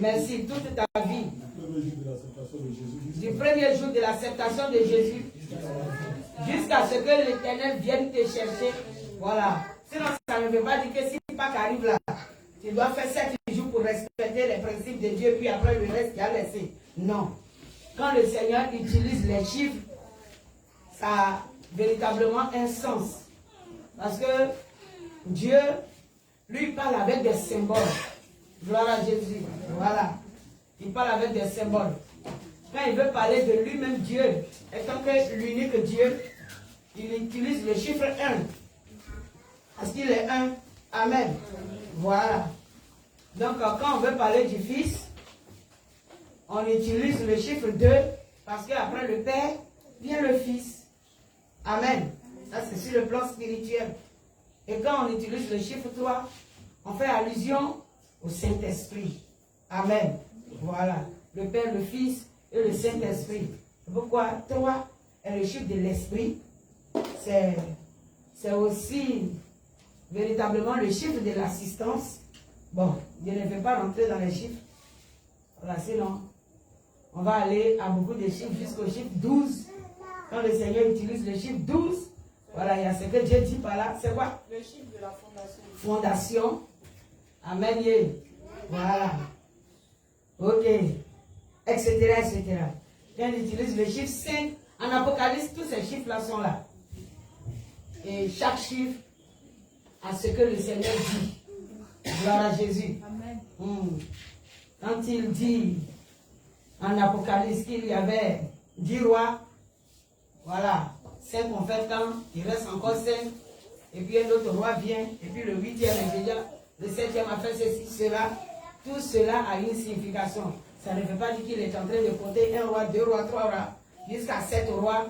Merci, toute ta vie. Du premier jour de l'acceptation de Jésus jusqu'à ce que l'Éternel vienne te chercher. Voilà. Sinon, ça ne veut pas dire que si Pâques arrive là, tu dois faire 7 jours pour respecter les principes de Dieu, puis après le reste, tu as laissé. Non. Quand le Seigneur utilise les chiffres, ça a véritablement un sens. Parce que Dieu, lui, parle avec des symboles. Gloire à Jésus. Voilà. Il parle avec des symboles. Quand il veut parler de lui-même, Dieu, étant que l'unique Dieu, il utilise le chiffre 1. Parce qu'il est 1. Amen. Voilà. Donc, quand on veut parler du Fils, on utilise le chiffre 2, parce qu'après le Père, vient le Fils. Amen. Ça, c'est sur le plan spirituel. Et quand on utilise le chiffre 3, on fait allusion au Saint-Esprit. Amen. Voilà. Le Père, le Fils et le Saint-Esprit. Pourquoi 3 est le chiffre de l'Esprit? C'est aussi véritablement le chiffre de l'assistance. Bon, je ne vais pas rentrer dans les chiffres. Voilà, sinon, on va aller à beaucoup de chiffres jusqu'au chiffre 12. Quand le Seigneur utilise le chiffre 12, voilà, il y a ce que Dieu dit par là. C'est quoi? Le chiffre de la fondation. Fondation. Amen. Voilà. Ok. Etc. etc. Quand il utilise le chiffre 5, en Apocalypse, tous ces chiffres-là sont là. Et chaque chiffre a ce que le Seigneur dit. Gloire à Jésus. Amen. Quand il dit en Apocalypse qu'il y avait 10 rois, voilà, 5 ont fait tant, il reste encore 5, et puis un autre roi vient, et puis le 8e est déjà, le 7e a fait ceci, cela. Tout cela a une signification. Ça ne veut pas dire qu'il est en train de compter 1 roi, 2 rois, 3 rois, jusqu'à 7 rois.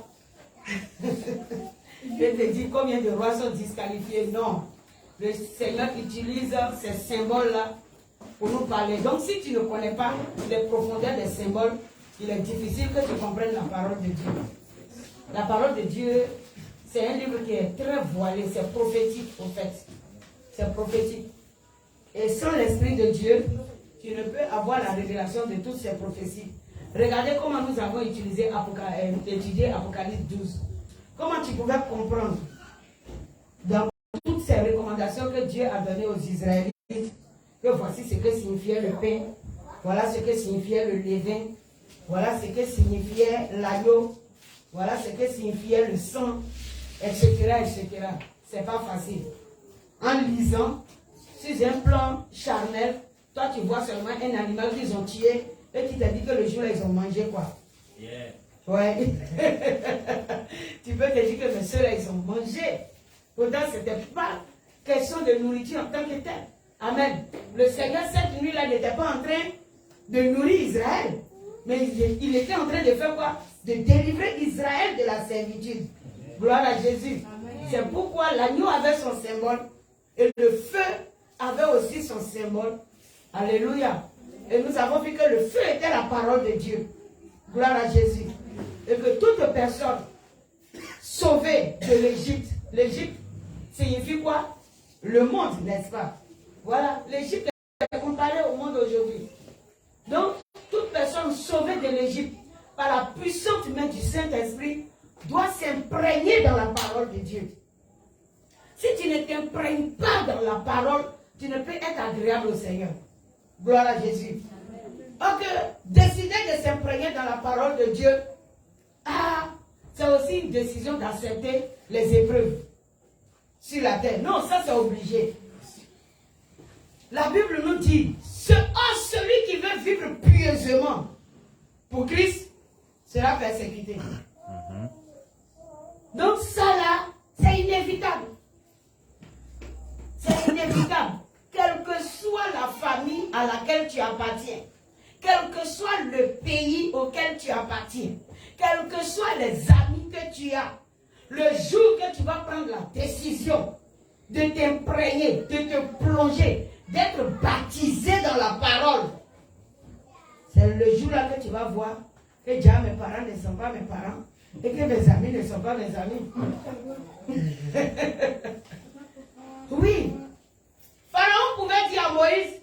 Je te dis combien de rois sont disqualifiés. Non. Le Seigneur utilise ces symboles-là pour nous parler. Donc si tu ne connais pas les profondeurs des symboles, il est difficile que tu comprennes la parole de Dieu. La parole de Dieu, c'est un livre qui est très voilé, c'est prophétique au fait. C'est prophétique. Et sans l'Esprit de Dieu, tu ne peux avoir la révélation de toutes ces prophéties. Regardez comment nous avons étudié Apocalypse 12. Comment tu pouvais comprendre dans toutes ces recommandations que Dieu a données aux Israélites, que voici ce que signifiait le pain, voilà ce que signifiait le levain, voilà ce que signifiait l'agneau, voilà ce que signifiait le sang, etc. etc. C'est pas facile. En lisant, sur un plan charnel, toi tu vois seulement un animal qu'ils ont tué et qui t'a dit que le jour-là ils ont mangé quoi. Yeah. Ouais. Tu peux te dire que mes soeurs ils ont mangé. Pourtant, ce n'était pas question de nourriture en tant que telle. Amen. Le Seigneur, cette nuit-là, n'était pas en train de nourrir Israël. Mais il était en train de faire quoi? De délivrer Israël de la servitude. Gloire à Jésus. C'est pourquoi l'agneau avait son symbole. Et le feu avait aussi son symbole. Alléluia. Et nous avons vu que le feu était la parole de Dieu. Gloire à Jésus. Et que toute personne sauvée de l'Égypte, l'Égypte signifie quoi? Le monde, n'est-ce pas? Voilà, l'Égypte est comparée au monde aujourd'hui. Donc, toute personne sauvée de l'Égypte par la puissante main du Saint-Esprit doit s'imprégner dans la parole de Dieu. Si tu ne t'imprègnes pas dans la parole, tu ne peux être agréable au Seigneur. Gloire à Jésus. Donc, décider de s'imprégner dans la parole de Dieu, c'est aussi une décision d'accepter les épreuves sur la terre. Non, ça c'est obligé. La Bible nous dit, celui qui veut vivre pieusement pour Christ sera persécuté. Donc ça là, c'est inévitable. C'est inévitable. Quelle que soit la famille à laquelle tu appartiens, quel que soit le pays auquel tu appartiens, quels que soient les amis que tu as, le jour que tu vas prendre la décision de t'imprégner, de te plonger, d'être baptisé dans la parole, c'est le jour là que tu vas voir que déjà mes parents ne sont pas mes parents et que mes amis ne sont pas mes amis. Oui. Pharaon pouvait dire à Moïse,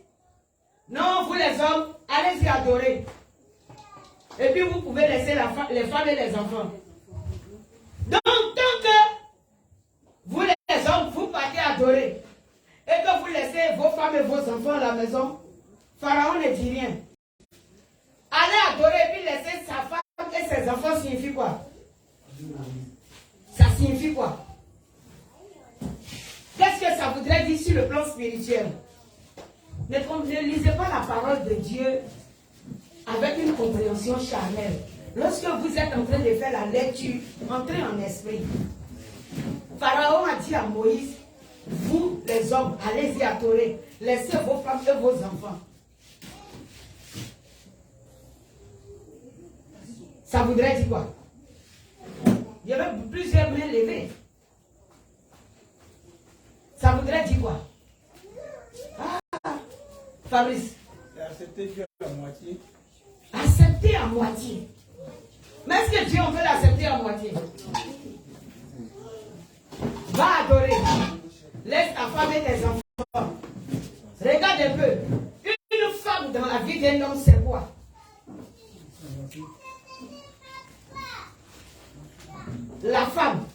non, vous les hommes, allez adorer. Et puis vous pouvez laisser les femmes et les enfants. Donc, tant que vous les hommes, vous partez adorer, et que vous laissez vos femmes et vos enfants à la maison, Pharaon ne dit rien. Aller adorer et puis laisser sa femme et ses enfants signifie quoi? Ça signifie quoi? Qu'est-ce que ça voudrait dire sur le plan spirituel? Ne lisez pas la parole de Dieu avec une compréhension charnelle. Lorsque vous êtes en train de faire la lecture, entrez en esprit. Pharaon a dit à Moïse, vous les hommes, allez-y adorer, laissez vos femmes et vos enfants. Ça voudrait dire quoi? Il y avait plusieurs mains levées. Ça voudrait dire quoi? Ah, Fabrice. Accepter Dieu à moitié. Accepter à moitié. Mais est-ce que Dieu, on peut l'accepter à moitié? Va adorer. Laisse ta femme et tes enfants. Regarde un peu. Une femme dans la vie d'un homme, c'est quoi? La femme.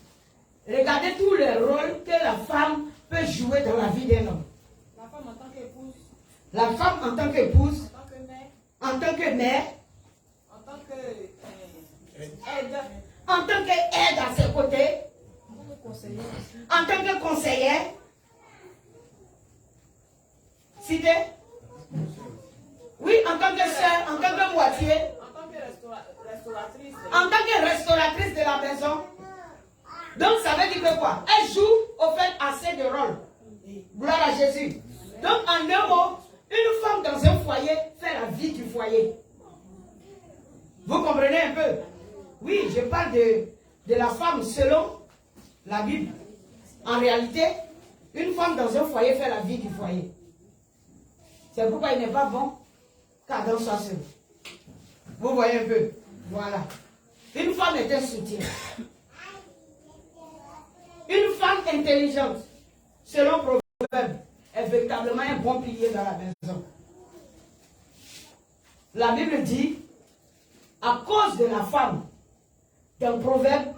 Regardez tous les rôles que la femme peut jouer dans la vie d'un homme. La femme en tant qu'épouse. La femme en tant qu'épouse. En tant que mère. En tant que mère. En tant que aide. En tant qu'aide à ses côtés. En tant que conseillère. En tant que conseillère. Cité. Oui, en tant que soeur, en tant que moitié. En tant que restauratrice. En tant que restauratrice de la maison. Donc ça veut dire que quoi? Elle joue au fait assez de rôle. Gloire à Jésus. Donc en un mot, une femme dans un foyer fait la vie du foyer. Vous comprenez un peu? Oui, je parle de la femme selon la Bible. En réalité, une femme dans un foyer fait la vie du foyer. C'est pourquoi il n'est pas bon qu'Adam soit seul. Vous voyez un peu? Voilà. Une femme est un soutien. Une femme intelligente, selon Proverbe, est véritablement un bon pilier dans la maison. La Bible dit, à cause de la femme, dans Proverbe,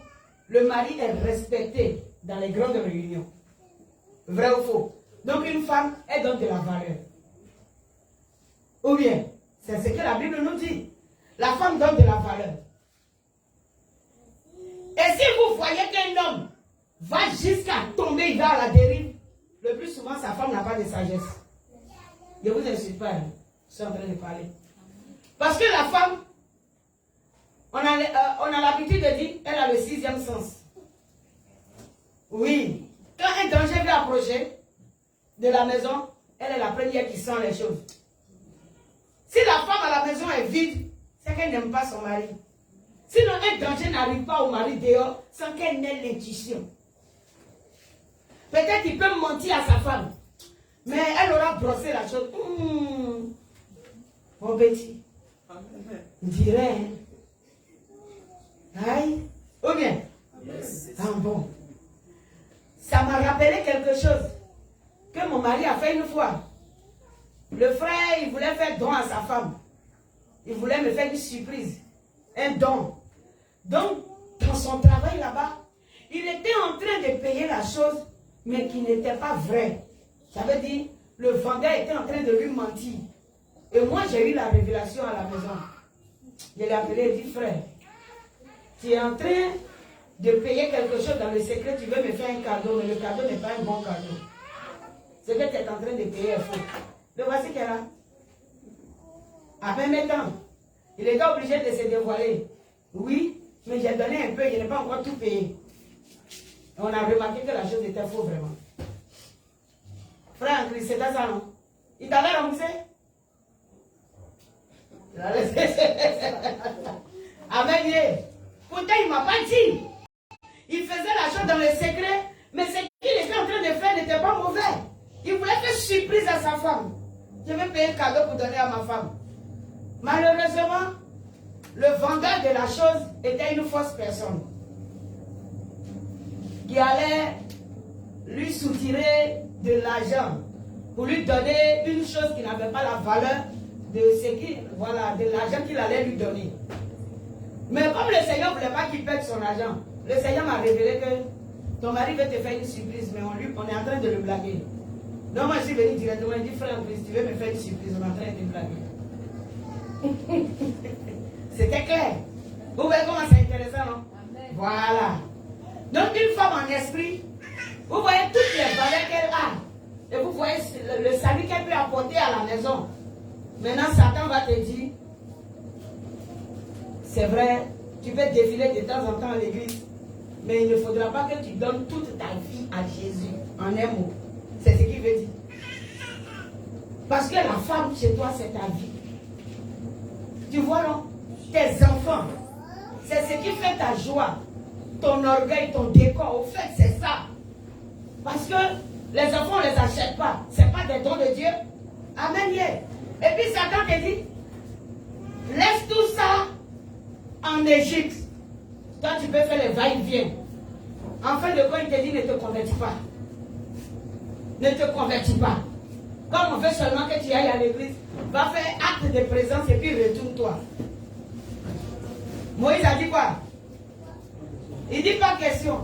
le mari est respecté dans les grandes réunions. Vrai ou faux? Donc une femme, elle donne de la valeur. Ou bien, c'est ce que la Bible nous dit. La femme donne de la valeur. Et si vous voyez qu'un homme va jusqu'à tomber, il va à la dérive, le plus souvent, sa femme n'a pas de sagesse. Je ne vous insulte pas, hein. Je suis en train de parler. Parce que la femme, on a l'habitude de dire, elle a le sixième sens. Oui. Quand un danger veut approcher de la maison, elle est la première qui sent les choses. Si la femme à la maison est vide, c'est qu'elle n'aime pas son mari. Sinon, un danger n'arrive pas au mari dehors sans qu'elle n'ait l'intuition. Peut-être qu'il peut mentir à sa femme, mais elle aura brossé la chose. Mon petit, on dirait, hein? Aïe, ou bien? Yes. Ah bon. Ça m'a rappelé quelque chose que mon mari a fait une fois. Le frère, il voulait faire don à sa femme. Il voulait me faire une surprise, un don. Donc, dans son travail là-bas, il était en train de payer la chose, mais qui n'était pas vrai. Ça veut dire, le vendeur était en train de lui mentir. Et moi, j'ai eu la révélation à la maison. Je l'ai appelé et dit, frère, tu es en train de payer quelque chose dans le secret, tu veux me faire un cadeau, mais le cadeau n'est pas un bon cadeau. Ce que tu es en train de payer est faux. Donc voici qu'elle a. À même temps, il était obligé de se dévoiler. Oui, mais j'ai donné un peu, je n'ai pas encore tout payé. Et on a remarqué que la chose était faux vraiment. Frère en Christ, c'était ça, non? Il t'avait remboursé? Amen. Pourtant, il ne m'a pas dit. Il faisait la chose dans le secret, mais ce qu'il était en train de faire n'était pas mauvais. Il voulait faire surprise à sa femme. Je vais payer un cadeau pour donner à ma femme. Malheureusement, le vendeur de la chose était une fausse personne qui allait lui soutirer de l'argent pour lui donner une chose qui n'avait pas la valeur de ce qui, voilà, de l'argent qu'il allait lui donner. Mais comme le Seigneur ne voulait pas qu'il perde son argent, le Seigneur m'a révélé que ton mari veut te faire une surprise, mais on est en train de le blaguer. Donc moi je suis venu directement, il dit frère, tu veux me faire une surprise, on est en train de te blaguer. C'était clair. Vous voyez comment c'est intéressant, non? Amen. Voilà. Donc une femme en esprit, vous voyez toutes les valeurs qu'elle a. Et vous voyez le salut qu'elle peut apporter à la maison. Maintenant, Satan va te dire, c'est vrai, tu peux défiler de temps en temps à l'église, mais il ne faudra pas que tu donnes toute ta vie à Jésus, en un mot. C'est ce qu'il veut dire. Parce que la femme chez toi, c'est ta vie. Tu vois, non? Tes enfants, c'est ce qui fait ta joie, ton orgueil, ton décor. Au fait, c'est ça. Parce que les enfants, on ne les achète pas. Ce n'est pas des dons de Dieu. Amen. Yeah. Et puis Satan te dit, laisse tout ça en Égypte. Toi, tu peux faire les va-et-vient. En fin de compte, il te dit, ne te convertis pas. Ne te convertis pas. Comme on veut seulement que tu ailles à l'église, va faire acte de présence et puis retourne-toi. Moïse a dit quoi? Il dit pas question.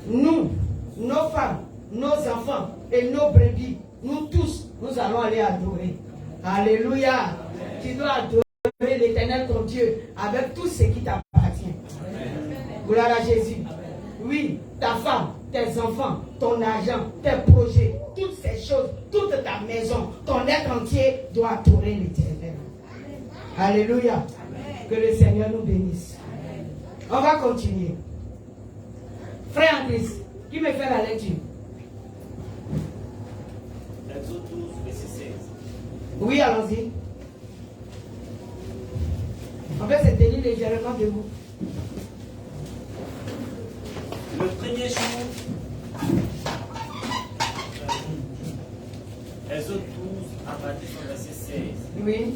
Nous, nos femmes, nos enfants et nos brebis, nous tous, nous allons aller adorer. Alléluia. Tu dois adorer l'Éternel ton Dieu avec tout ce qui t'appartient. Gloire à Jésus. Oui, ta femme, tes enfants, ton argent, tes projets, toutes ces choses, toute ta maison, ton être entier doit adorer l'Éternel. Alléluia. Que le Seigneur nous bénisse. On va continuer. Frère en Christ, qui me fait la lecture? Exode 12, verset 16. Oui, allons-y. On va se tenir légèrement debout. Le premier jour, Exode 12, à partir du verset 16. Oui.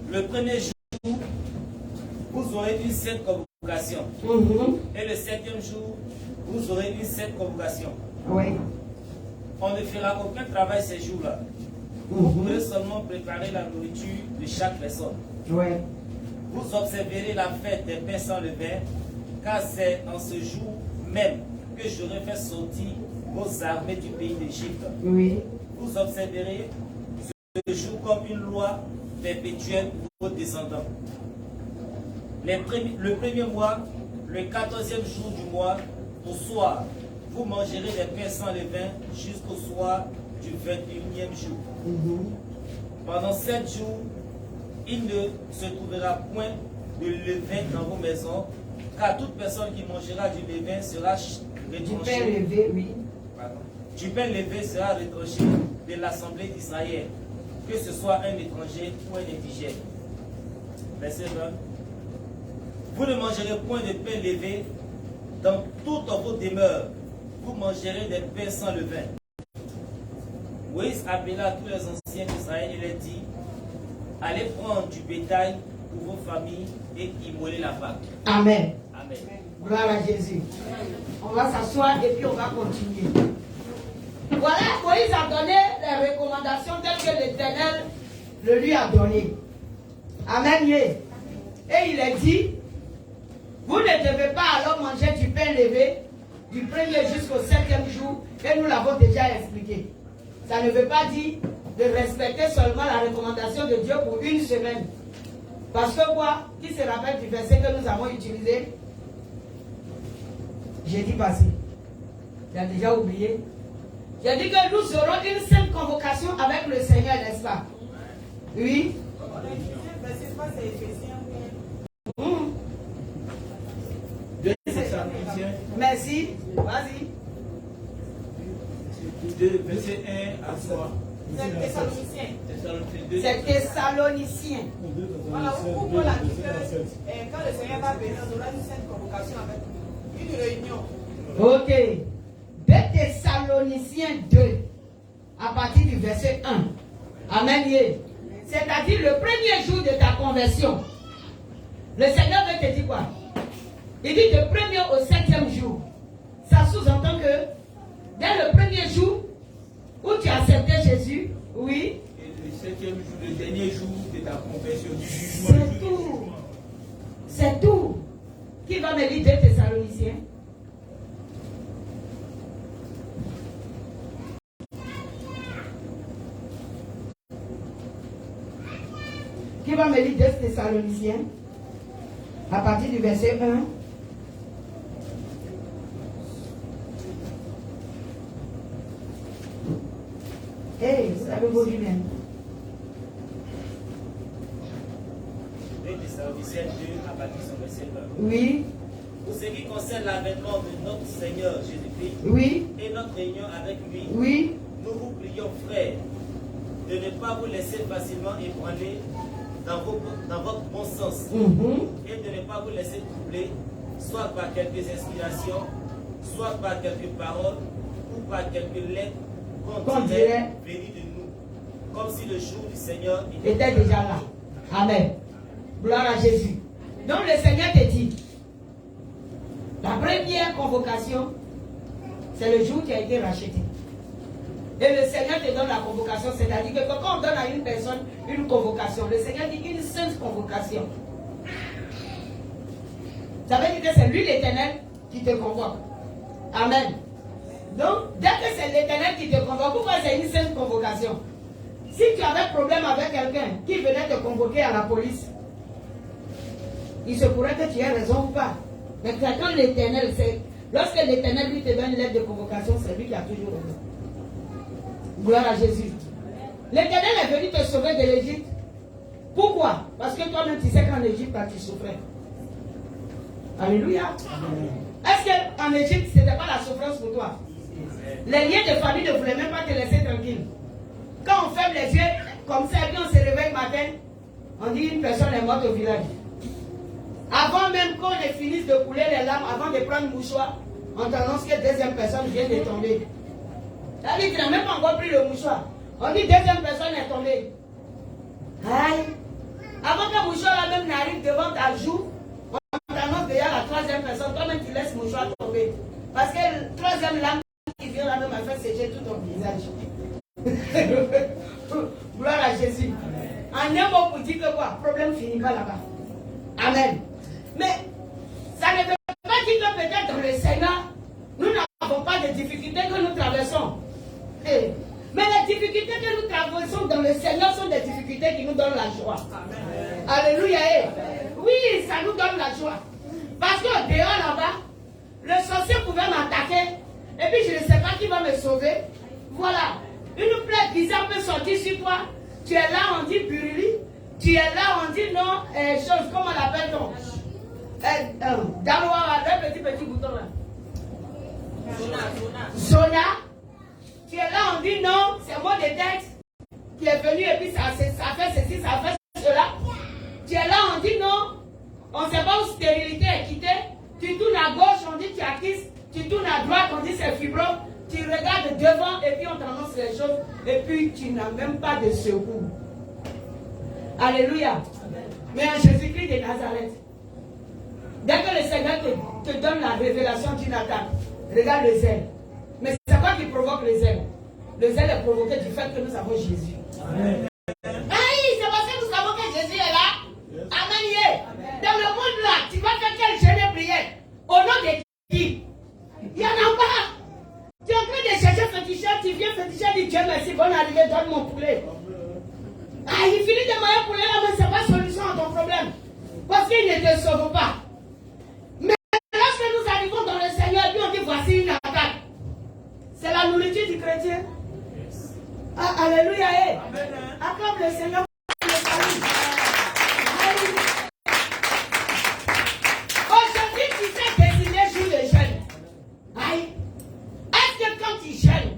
Le premier jour, vous aurez une sainte convocation. Et le 7e jour, vous aurez une sainte convocation. Oui. On ne fera aucun travail ces jours-là. Vous pourrez seulement préparer la nourriture de chaque personne. Oui. Vous observerez la fête des pains sans levain, car c'est en ce jour même que j'aurai fait sortir vos armées du pays d'Égypte. Oui. Vous observerez ce jour comme une loi perpétuelle pour vos descendants. Le premier mois, le 14e jour du mois, au soir, vous mangerez des pains sans levain jusqu'au soir du 21e jour. Pendant 7 jours, il ne se trouvera point de levain dans vos maisons, car toute personne qui mangera du levain sera retranchée. Du pain levé, oui. Du pain levé sera retranché de l'assemblée d'Israël, que ce soit un étranger ou un indigène. Verset 20. Vous ne mangerez point de pain levé dans toutes vos demeures. Vous mangerez des pains sans levain. Moïse appela tous les anciens d'Israël et leur dit, allez prendre du bétail pour vos familles et immoler la Pâque. Amen. Amen. Gloire à Jésus. On va s'asseoir et puis on va continuer. Voilà, Moïse a donné les recommandations telles que l'Éternel le lui a données. Amen. Et il a dit, vous ne devez pas alors manger du pain levé du 1er jusqu'au 7e jour, et nous l'avons déjà expliqué. Ça ne veut pas dire de respecter seulement la recommandation de Dieu pour une semaine. Parce que quoi? Qui se rappelle du verset que nous avons utilisé jeudi passé? Tu as déjà oublié? J'ai dit que nous aurons une seule convocation avec le Seigneur, n'est-ce pas? Oui. Merci. Vas-y. Verset 1 à 3. C'est Thessaloniciens. C'est Thessaloniciens. Voilà, vous pouvez la dire quand le Seigneur va venir, on aura une sainte convocation avec nous. Une réunion. Ok. 2 Thessaloniciens 2, à partir du verset 1. Amen. C'est-à-dire le premier jour de ta conversion. Le Seigneur veut te dire quoi? Il dit du 1er au 7e jour. Ça sous-entend que dès le premier jour où tu as accepté Jésus. Oui. Et le 7e jour, le dernier jour de ta conversion, du jugement. C'est tout. C'est tout. Qui va me lire 2 Thessaloniciens? Qui va me lire 2 Thessaloniciens? À partir du verset 1. Hey, vous avez vos Bibles. 2 Thessaloniciens 2, à partir du verset 1. Oui, Pour ce qui concerne l'avènement de notre Seigneur Jésus-Christ oui, et notre réunion avec lui, oui. nous vous prions, frères, de ne pas vous laisser facilement ébranler dans votre bon sens Mhm. et de ne pas vous laisser troubler, soit par quelques inspirations, soit par quelques paroles ou par quelques lettres qu'on dirait venues de nous, comme si le jour du Seigneur Était déjà là. Amen. Gloire à Jésus. Donc le Seigneur te dit, la première convocation, c'est le jour où tu as été racheté. Et le Seigneur te donne la convocation, c'est-à-dire que quand on donne à une personne une convocation, le Seigneur dit une sainte convocation. Ça veut dire que c'est lui l'Éternel qui te convoque. Amen. Donc, dès que c'est l'Éternel qui te convoque, pourquoi c'est une sainte convocation? Si tu avais problème avec quelqu'un qui venait te convoquer à la police, il se pourrait que tu aies raison ou pas. Mais quand l'Éternel, lorsque l'Éternel lui te donne une lettre de convocation, c'est lui qui a toujours raison. Gloire à Jésus. L'Éternel est venu te sauver de l'Égypte. Pourquoi? Parce que toi-même tu sais qu'en Égypte, tu souffrais. Alléluia. Est-ce qu'en Égypte, ce n'était pas la souffrance pour toi? Les liens de famille ne voulaient même pas te laisser tranquille. Quand on ferme les yeux, comme ça, et puis on se réveille le matin, on dit une personne est morte au village. Avant même qu'on ne finisse de couler les larmes, avant de prendre le mouchoir, on t'annonce que deuxième personne vient de tomber. C'est-à-dire que tu n'as même pas encore pris le mouchoir. On dit deuxième personne est tombée. Aïe. Avant que le mouchoir là même n'arrive devant ta joue, on t'annonce déjà la troisième personne. Toi-même tu laisses le mouchoir tomber. Parce que la troisième lame qui vient là même a fait sécher tout ton visage. Gloire à Jésus. En un mot pour dire que quoi? Problème finit pas là-bas. Amen. Mais ça ne veut pas dire que peut-être dans le Seigneur, nous n'avons pas de difficultés que nous traversons. Mais les difficultés que nous traversons dans le Seigneur sont des difficultés qui nous donnent la joie. Amen. Alléluia. Oui, ça nous donne la joie. Parce que dehors là-bas, le sorcier pouvait m'attaquer. Et puis je ne sais pas qui va me sauver. Voilà. Une plaie bizarre peut sortir sur toi. Tu es là, on dit buruli. Tu es là, on dit non, chose, comment on l'appelle-t-on? Daloa, un petit bouton là. Zona. Tu es là, on dit non, c'est moi de tête qui est venu et puis ça fait ceci, ça fait cela. Tu es là, on dit non, on ne sait pas où stérilité est quittée. Tu tournes à gauche, on dit tu as kiss. Tu tournes à droite, on dit c'est fibro. Tu regardes devant et puis on t'annonce les choses. Et puis tu n'as même pas de secours. Alléluia. Mais en Jésus-Christ de Nazareth, dès que le Seigneur te donne la révélation d'une attaque, regarde le zèle. Mais c'est quoi qui provoque le zèle? Le zèle est provoqué du fait que nous avons Jésus. Amen. Aïe, c'est parce que nous savons que Jésus est là. Yes. Amen. Dans le monde là, tu vas faire quelle jeûne et prière? Au nom de qui? Il n'y en a pas. Tu es en train de chercher féticheur, tu viens féticheur, dis Dieu merci, bonne arrivée, donne mon poulet. Ah, il finit de manger poulet là, mais ce n'est pas solution à ton problème. Parce qu'il ne te sauve pas. Mais lorsque nous arrivons dans le Seigneur, puis on dit voici une attaque. C'est la nourriture du chrétien. Ah, alléluia. Acclame le Seigneur pour le salut. Aujourd'hui, tu sais décider jour de jeûne. Aïe. Est-ce que quand tu jeûnes,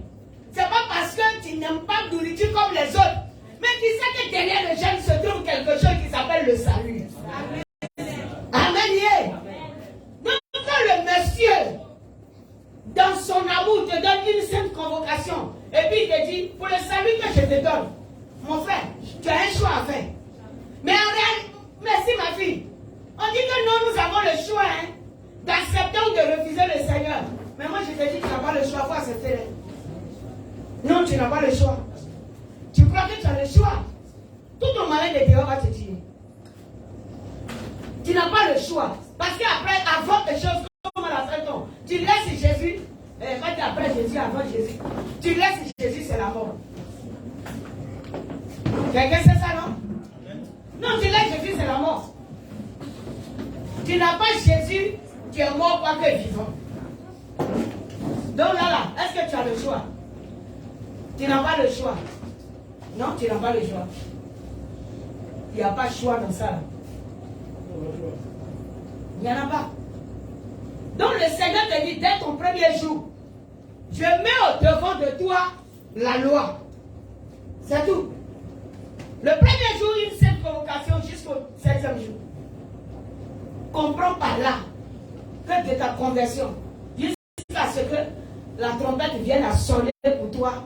c'est pas parce que tu n'aimes pas de nourriture comme les autres, mais tu sais que derrière le jeûne se trouve quelque chose qui s'appelle le salut. Amen. Amen. Donc quand le monsieur, dans son amour, te donne une simple convocation, et puis il te dit, pour le salut que je te donne, mon frère, tu as un choix à faire. Mais en réalité, merci ma fille, on dit que nous avons le choix d'accepter ou de refuser le Seigneur. Mais moi je te dis, tu n'as pas le choix, il faut accepter. Non, tu n'as pas le choix. l'armée de Dehors va te tuer. Tu n'as pas le choix. Parce qu'après, avant quelque chose, comme on l'a fait, tu laisses Jésus. Quand tu es après Jésus, avant Jésus, tu laisses Jésus, c'est la mort. Quelqu'un sait ça, non? Non, tu laisses Jésus, c'est la mort. Tu n'as pas Jésus, tu es mort pas que vivant. Donc là, est-ce que tu as le choix? Tu n'as pas le choix. Non, tu n'as pas le choix. Il n'y a pas de choix dans ça. Là. Il n'y en a pas. Donc le Seigneur te dit, dès ton premier jour, je mets au devant de toi la loi. C'est tout. Le premier jour, une seule convocation jusqu'au 7e jour. Comprends par là que de ta conversion, jusqu'à ce que la trompette vienne à sonner pour toi,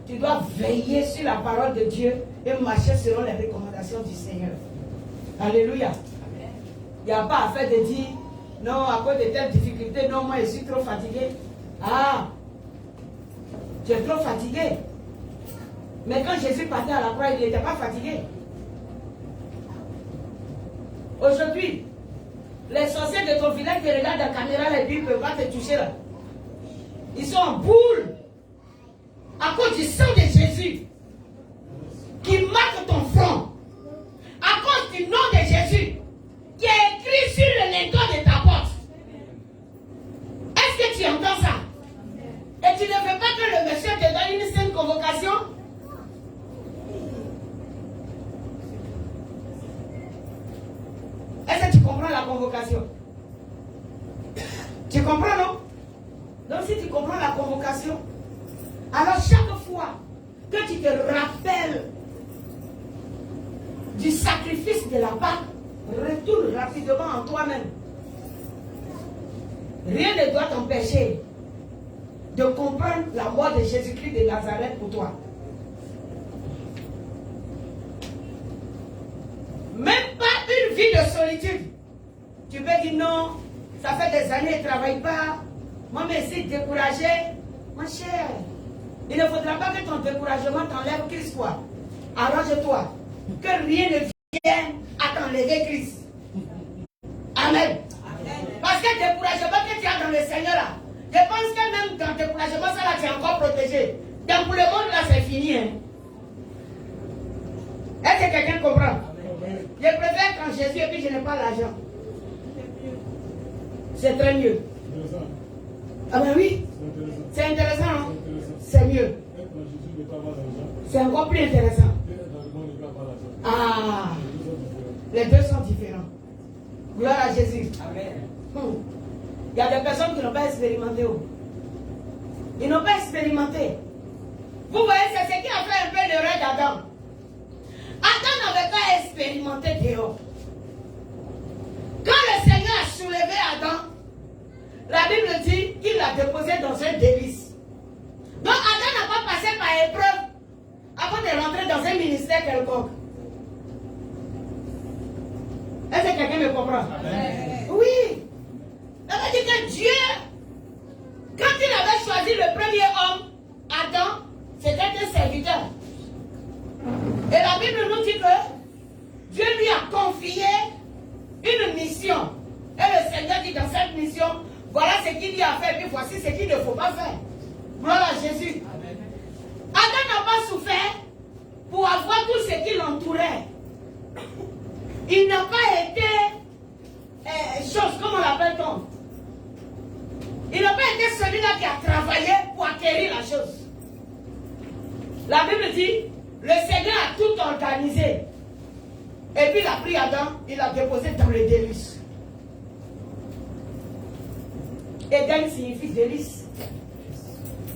tu dois veiller sur la parole de Dieu et marcher selon les recommandations du Seigneur. Alléluia. Il n'y a pas à faire de dire, non, à cause de telles difficultés, non, moi je suis trop fatigué. Ah, tu es trop fatigué. Mais quand Jésus partait à la croix, il n'était pas fatigué. Aujourd'hui, les sorciers de ton village qui regardent la caméra, les billes ne peuvent pas te toucher là. Ils sont en boule. À cause du sang de Jésus qui marque ton front. À cause du nom de Jésus qui est écrit sur le lingot de ta porte. Est-ce que tu entends ça? Et tu ne veux pas que le monsieur te donne une sainte convocation? Est-ce que tu comprends la convocation? Tu comprends, non? Donc si tu comprends la convocation, alors chaque fois que tu te rappelles du sacrifice de la Pâque, retourne rapidement en toi-même. Rien ne doit t'empêcher de comprendre la mort de Jésus-Christ de Nazareth pour toi. Même pas une vie de solitude. Tu peux dire non, ça fait des années, je ne travaille pas. Moi, je suis découragé. Ma chère, il ne faudra pas que ton découragement t'enlève Christ, toi. Arrange-toi. Que rien ne vienne à t'enlever Christ. Amen. Parce que le découragement que tu as dans le Seigneur, là, je pense que même dans le découragement, ça là, tu es encore protégé. Donc pour le monde, là, c'est fini. Hein. Est-ce que quelqu'un comprend? Je préfère quand Jésus et puis je n'ai pas l'argent. C'est très mieux. Ah ben oui. C'est intéressant, hein? C'est mieux. C'est encore plus intéressant. Ah, les deux sont différents. Gloire à Jésus. Amen. Il y a des personnes qui n'ont pas expérimenté. Ils n'ont pas expérimenté. Vous voyez, c'est ce qui a fait un peu l'erreur d'Adam. Adam n'avait pas expérimenté dehors. Quand le Seigneur a soulevé Adam, la Bible dit qu'il l'a déposé dans un délice. Donc Adam n'a pas passé par épreuve avant de rentrer dans un ministère quelconque. Est-ce que quelqu'un me comprend? Amen. Oui. Ça veut dire que Dieu, quand il avait choisi le premier homme, Adam, c'était un serviteur. Et la Bible nous dit que Dieu lui a confié une mission. Et le Seigneur dit dans cette mission, voilà ce qu'il y a à faire, puis voici ce qu'il ne faut pas faire. Gloire à Jésus. Amen. Adam n'a pas souffert pour avoir tout ce qui l'entourait. Il n'a pas été chose, comment l'appelle-t-on? Il n'a pas été celui-là qui a travaillé pour acquérir la chose. La Bible dit, le Seigneur a tout organisé. Et puis il a pris Adam, il l'a déposé dans le délice. Éden signifie délice.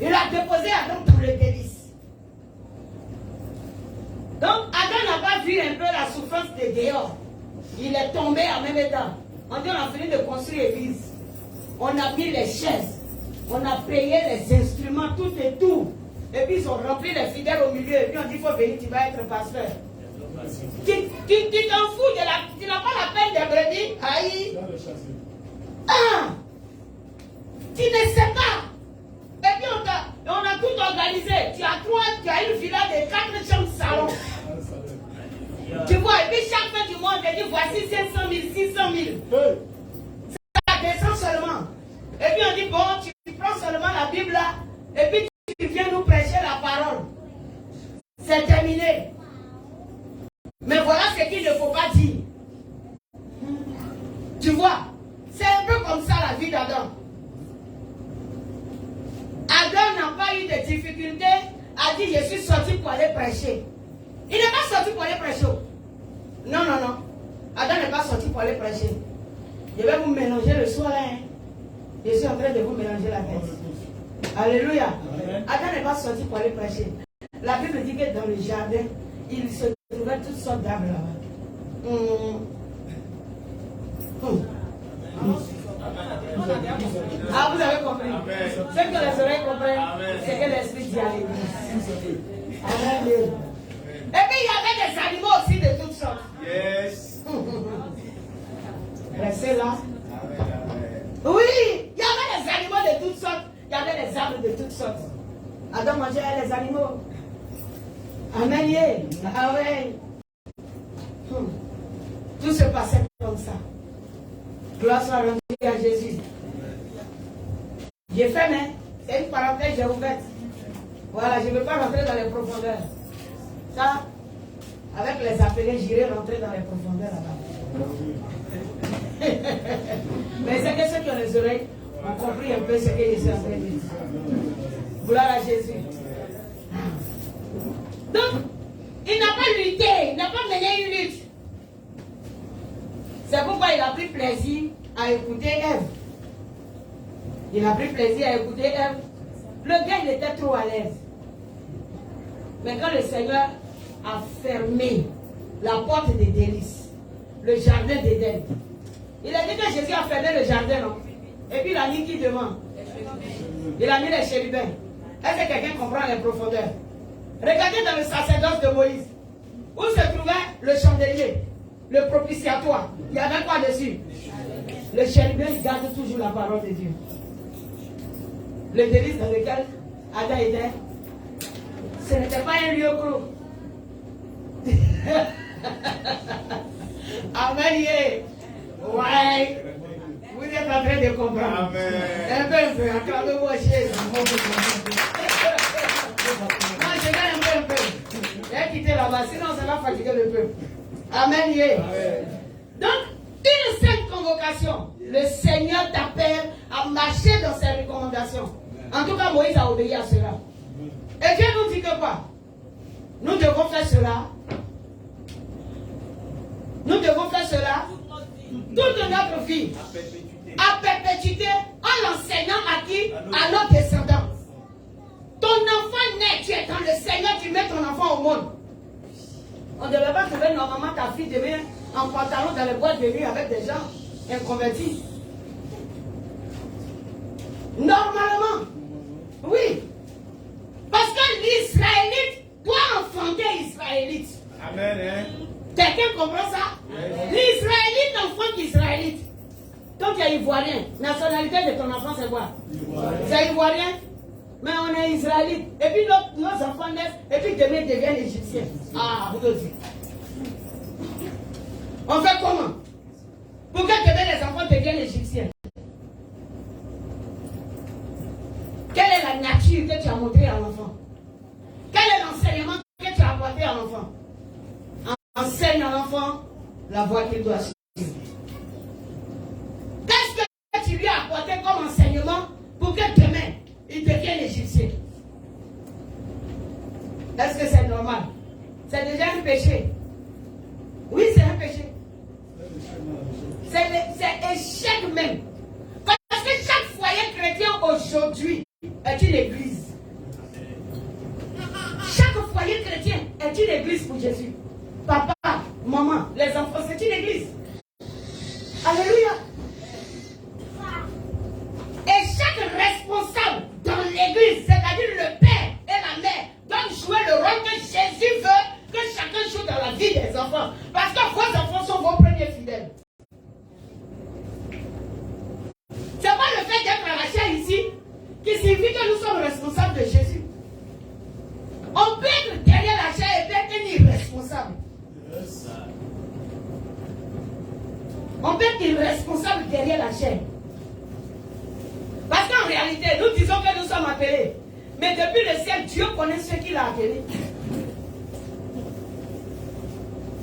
Il a déposé Adam dans le délice. Donc Adam n'a pas vu un peu la souffrance de dehors. Il est tombé en même temps. On dit on a fini de construire l'église. On a mis les chaises. On a payé les instruments, tout et tout. Et puis ils ont rempli les fidèles au milieu. Et puis on dit il faut venir, tu vas être pasteur. Tu t'en fous de la. Tu n'as pas la peine de brebis. Aïe. Ah. Tu ne sais pas. Et puis on a tout organisé. Tu as une villa de 4 chambres salons. Tu vois, et puis chaque fin du mois, on te dit voici 500 000, 600 000. Ça descend seulement. Et puis on dit bon, tu prends seulement la Bible là, et puis tu viens nous prêcher la parole. C'est terminé. Mais voilà ce qu'il ne faut pas dire. Tu vois, c'est un peu comme ça la vie d'Adam. Adam n'a pas eu de difficulté à dire je suis sorti pour aller prêcher. Il n'est pas sorti pour aller prêcher. Non, non, non. Adam n'est pas sorti pour aller prêcher. Je vais vous mélanger le soir là. Hein. Je suis en train de vous mélanger la tête. Alléluia. Amen. Adam n'est pas sorti pour aller prêcher. La Bible dit que dans le jardin, il se trouvait toutes sortes d'arbres là-bas. Ah, vous avez compris. Ce que les oreilles comprennent, c'est que l'esprit dit à l'église. Amen. Et puis il y avait des animaux aussi de toutes sortes. Yes. Restez là. Oui, il y avait des animaux de toutes sortes. Il y avait des arbres de toutes sortes. Adam mangeait les animaux. Amen. Ah ouais. Tout se passait comme ça. Gloire soit rendue à Jésus. J'ai fait, mais c'est une parenthèse, j'ai ouverte. Voilà, je ne veux pas rentrer dans les profondeurs. Ça, avec les appelés, j'irai rentrer dans les profondeurs là-bas. Mais c'est que ceux qui ont les oreilles ont compris un peu ce que je suis en train de dire. Gloire à Jésus. Donc, il n'a pas lutté, il n'a pas mené une lutte. C'est pourquoi il a pris plaisir à écouter Ève. Il a pris plaisir à écouter Ève. Le gars, il était trop à l'aise. Mais quand le Seigneur a fermé la porte des délices, le jardin d'Éden, il a dit que Jésus a fermé le jardin, non? Et puis il a mis qui devant? Il a mis les chérubins. Est-ce que quelqu'un comprend les profondeurs? Regardez dans le sacerdoce de Moïse, où se trouvait le chandelier, le propitiatoire. Il y avait quoi dessus? Le chérubin garde toujours la parole de Dieu. Le délice dans lequel Adam était, ce n'était pas un lieu clos. Amen. Ouais. Vous êtes en train de comprendre. Amen. Un peu, acclamez-moi Jésus. Moi, je vais un peu. J'ai quitté là-bas, sinon ça va fatiguer le peuple. Amen. Amen. Donc, une seule convocation. Le Seigneur t'appelle à marcher dans ses recommandations. En tout cas, Moïse a obéi à cela. Et Dieu nous dit que quoi? Nous devons faire cela. Nous devons faire cela toute notre vie. À perpétuité, en l'enseignant à qui? À nos descendants. Ton enfant naît, tu es dans le Seigneur, tu mets ton enfant au monde. On ne devait pas trouver normalement ta fille demain en pantalon dans les boîtes de nuit avec des gens inconvertis. Normalement. Oui. Parce que l'Israélite doit enfanter l'Israélite. Amen. Hein? Quelqu'un comprend ça? L'Israélite enfante l'Israélite. Donc tu es ivoirien. Nationalité de ton enfant, c'est quoi? C'est ivoirien. Mais on est israélite. Et puis nos enfants naissent. Et puis demain ils deviennent égyptiens. Ah, vous le dites. On fait comment? Pour que demain les enfants deviennent égyptiens. Quelle est la nature que tu as montrée à l'enfant? Quel est l'enseignement que tu as apporté à l'enfant? Enseigne à l'enfant la voie qu'il doit suivre. Qu'est-ce que tu lui as apporté comme enseignement pour que demain il devienne égyptien? Est-ce que c'est normal? C'est déjà un péché. Oui, c'est un péché. C'est échec même. Parce que chaque foyer chrétien aujourd'hui est une église. Chaque foyer chrétien est une église pour Jésus. Papa, maman, les enfants, c'est une église. Alléluia. Et chaque responsable dans l'église, c'est-à-dire le père et la mère, doivent jouer le rôle que Jésus veut que chacun joue dans la vie des enfants. Parce que vos enfants sont vos premiers fidèles. C'est pas le fait d'être à la chair ici qui signifie que nous sommes responsables de Jésus. On peut être derrière la chair et être un irresponsable. On peut être irresponsable derrière la chaîne. Parce qu'en réalité, nous disons que nous sommes appelés. Mais depuis le ciel, Dieu connaît ceux qu'il a appelés.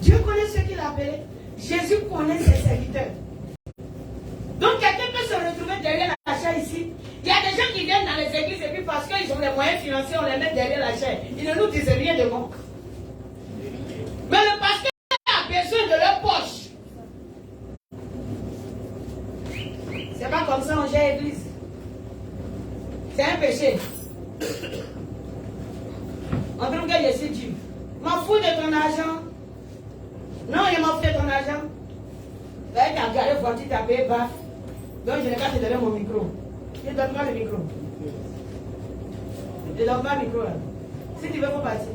Dieu connaît ceux qu'il a appelés. Jésus connaît ses serviteurs. Donc quelqu'un peut se retrouver derrière la chaîne ici. Il y a des gens qui viennent dans les églises et puis parce qu'ils ont les moyens financiers, on les met derrière la chaîne. Ils ne nous disent rien de bon. Mais le pasteur a besoin de leur poche. C'est pas comme ça on gère l'église. C'est un péché. En tant que je suis Dieu, m'en fous de ton argent. Non, je m'en fous de ton argent. Tu as garé voiture, tu as payé baf. Donc je n'ai pas te donner mon micro. Je ne donne pas le micro. Je ne donne pas le micro là. Si tu veux, faut partir.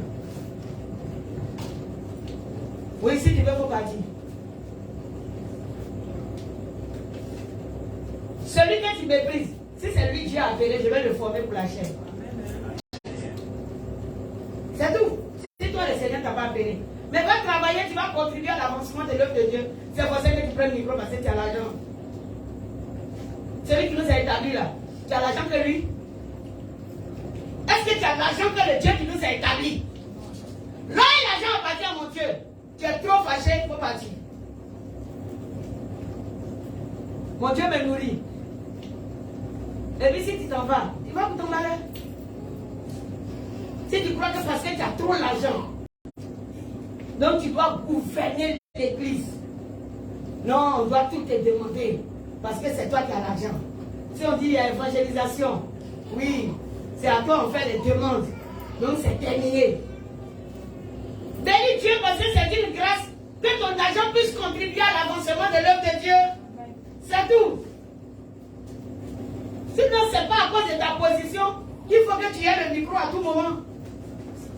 Oui, si tu veux, faut partir. Celui que tu méprises, si c'est lui que Dieu a appelé, je vais le former pour la chaîne. C'est tout. Si toi, le Seigneur t'a pas appelé. Mais va travailler, tu vas contribuer à l'avancement de l'œuvre de Dieu. C'est pour ça que tu prends le micro parce que tu as l'argent. Celui qui nous a établis là, tu as l'argent que lui. Est-ce que tu as l'argent que le Dieu qui nous a établis? Là, l'argent appartient à mon Dieu. Tu es trop fâché, il faut partir. Mon Dieu me nourrit. Et puis si tu t'en vas, tu vas pour ton malheur. Si tu crois que parce que tu as trop l'argent, donc tu dois gouverner l'église. Non, on doit tout te demander. Parce que c'est toi qui as l'argent. Si on dit il y a évangélisation, oui, c'est à toi on fait les demandes. Donc c'est terminé. Bénis Dieu parce que c'est une grâce que ton argent puisse contribuer à l'avancement de l'œuvre de Dieu. C'est tout. Sinon, ce n'est pas à cause de ta position qu'il faut que tu aies le micro à tout moment.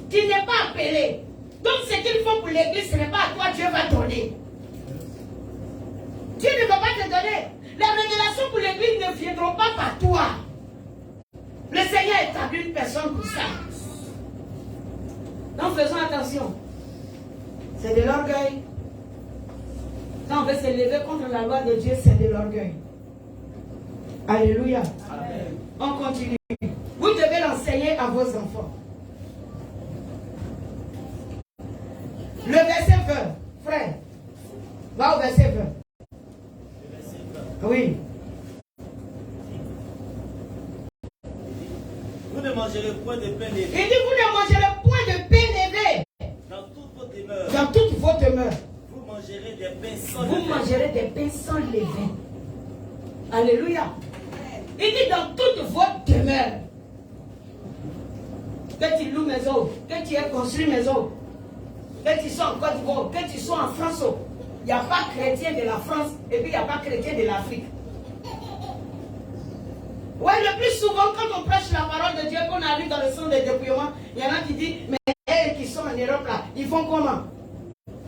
Tu n'es pas appelé. Donc ce qu'il faut pour l'église, ce n'est pas à toi, Dieu va donner. Dieu ne va pas te donner. Les révélations pour l'église ne viendront pas par toi. Le Seigneur établit une personne pour ça. Donc faisons attention. C'est de l'orgueil. Quand on veut se lever contre la loi de Dieu, c'est de l'orgueil. Alléluia. Amen. On continue. Vous devez l'enseigner à vos enfants. Le verset 20, frère. Va au verset 20. Oui. Vous ne mangerez point de pain levé. Il dit vous ne mangerez point de pain levé. Dans toute votre demeure. Dans toute votre demeure. Vous mangerez des pains sans Vous levain. mangerez des pains sans levain. Alléluia. Il dit dans toute votre demeure. Que tu loues maison, que tu aies construit maison, que tu sois en Côte d'Ivoire, que tu sois en France. Il n'y a pas chrétien de la France et puis il n'y a pas chrétien de l'Afrique. Ouais, le plus souvent, quand on prêche la parole de Dieu, qu'on arrive dans le centre de dépouillement, il y en a qui disent, mais eux qui sont en Europe là, ils font comment?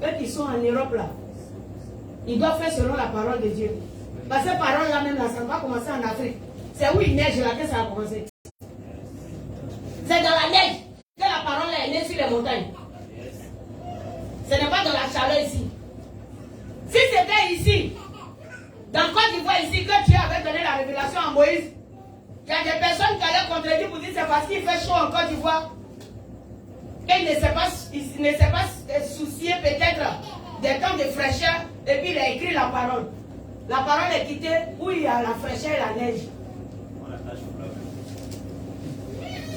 Eux qui sont en Europe là, ils doivent faire selon la parole de Dieu. Parce que cette parole là même là, ça ne va pas commencer en Afrique. C'est où il neige là que ça a commencé. C'est dans la neige que la parole est née sur les montagnes. Ce n'est pas dans la chaleur ici. Si c'était ici, dans Côte d'Ivoire ici, que Dieu avait donné la révélation à Moïse, il y a des personnes qui allaient contredire pour dire c'est parce qu'il fait chaud en Côte d'Ivoire. Il ne s'est pas soucié peut-être des temps de fraîcheur et puis il a écrit la parole. La parole est quittée où il y a la fraîcheur et la neige.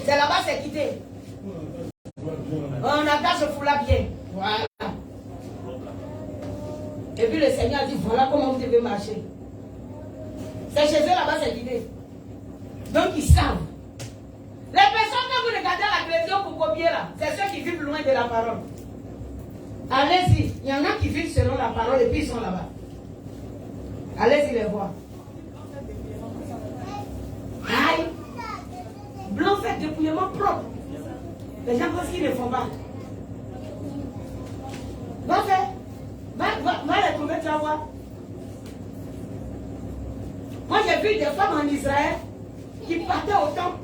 C'est là-bas c'est quitté. On attache le foulard bien. Voilà. Et puis le Seigneur dit voilà comment vous devez marcher. C'est chez eux là-bas c'est quitté. Donc ils savent. Les personnes que vous regardez à la télévision pour copier là, c'est ceux qui vivent loin de la parole. Allez-y, il y en a qui vivent selon la parole et puis ils sont là-bas. Allez-y les voir. Aïe. Blanc fait dépouillement propre. Les gens pensent qu'ils ne font pas. Va faire. Va les trouver, tu vas voir. Moi j'ai vu des femmes en Israël qui partaient au temple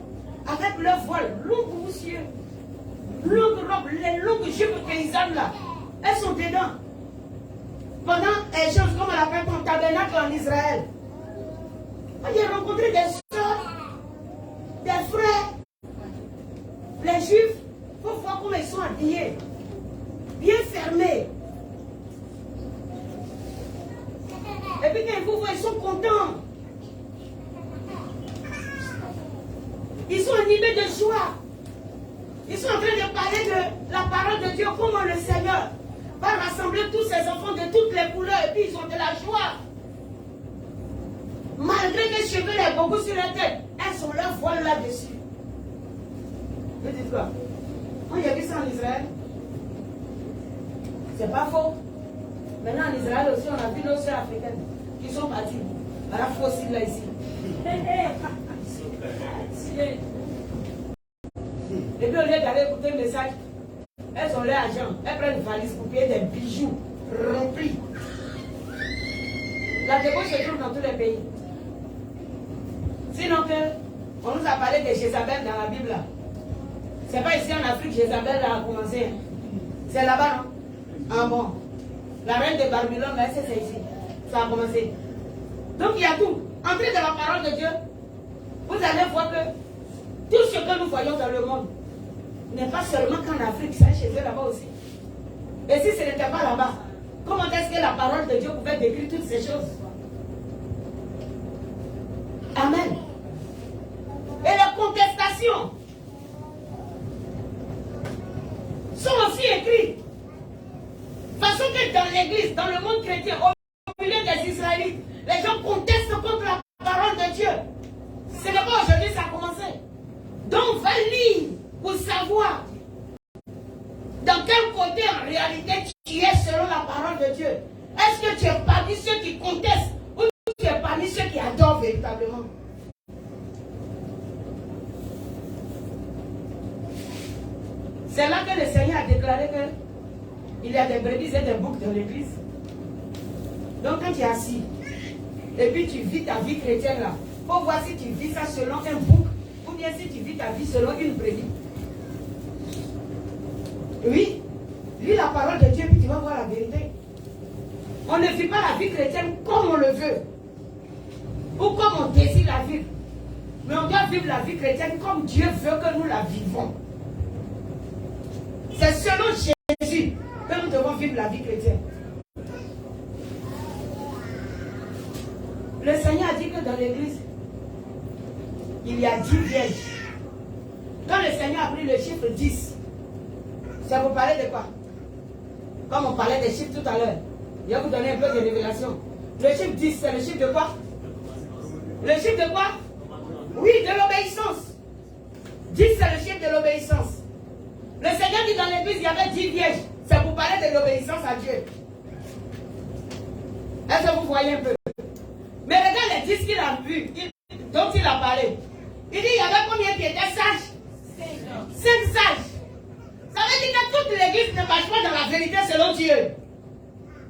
avec leur voile long monsieur, longue robe, les longues jupes paysannes là. Elles sont dedans. pendant les choses comme on appelle comme tabernacle en Israël. J'ai rencontré des soeurs, des frères, les juifs, il faut voir comment ils sont habillés, bien fermés. Et puis quand ils vous voient, ils sont contents. Ils sont animés de joie. Ils sont en train de parler de la parole de Dieu, comment le Seigneur va rassembler tous ses enfants de toutes les couleurs et puis ils ont de la joie. Malgré que les cheveux les beaucoup sur la tête, elles ont leur voile là-dessus. Vous dites quoi? On y a vu ça en Israël? C'est pas faux. Maintenant en Israël aussi, on a vu nos soeurs africaines qui sont parties. À la fossile là ici. Et puis au lieu d'aller écouter le message, elles ont leur argent, elles prennent une valise pour payer des bijoux remplis. La débauche se trouve dans tous les pays. Sinon que on nous a parlé de Jézabel dans la Bible là. C'est pas ici en Afrique Jézabel a commencé. C'est là-bas, non? Ah bon. La reine de Babylone, là, c'est ici. Ça a commencé. Donc il y a tout. Entrez dans la parole de Dieu. Vous allez voir que tout ce que nous voyons dans le monde n'est pas seulement qu'en Afrique, ça chez eux là-bas aussi. Et si ce n'était pas là-bas, comment est-ce que la parole de Dieu pouvait décrire toutes ces choses? Amen. Et les contestations sont aussi écrites. Façon que dans l'église, dans le monde chrétien, au milieu des Israélites, les gens contestent contre la parole de Dieu. Ce n'est pas aujourd'hui que ça a commencé. Donc, va lire pour savoir dans quel côté en réalité tu es selon la parole de Dieu. Est-ce que tu es parmi ceux qui contestent ou tu es parmi ceux qui adorent véritablement? C'est là que le Seigneur a déclaré qu'il y a des brebis et des boucs dans l'église. Donc quand tu es assis, et puis tu vis ta vie chrétienne là, il faut voir si tu vis ça selon un bouc, ou bien si tu vis ta vie selon une brebis. Oui, lis la parole de Dieu, puis tu vas voir la vérité. On ne vit pas la vie chrétienne comme on le veut, ou comme on désire la vivre. Mais on doit vivre la vie chrétienne comme Dieu veut que nous la vivons. C'est selon Jésus que nous devons vivre la vie chrétienne. Le Seigneur a dit que dans l'église, il y a 10 vierges. Quand le Seigneur a pris le chiffre 10, ça vous parlait de quoi? Comme on parlait des chiffres tout à l'heure, je vais vous donner un peu de révélation. Le chiffre 10, c'est le chiffre de quoi? Le chiffre de quoi? Oui, de l'obéissance. 10, c'est le chiffre de l'obéissance. Le Seigneur dit dans l'église, il y avait 10 vierges. C'est pour parler de l'obéissance à Dieu. Est-ce que vous voyez un peu? Mais regarde les 10 qu'il a vus, dont il a parlé. Il dit, il y avait combien qui étaient sages? 5 sages. Ça veut dire que toute l'église ne marche pas dans la vérité selon Dieu.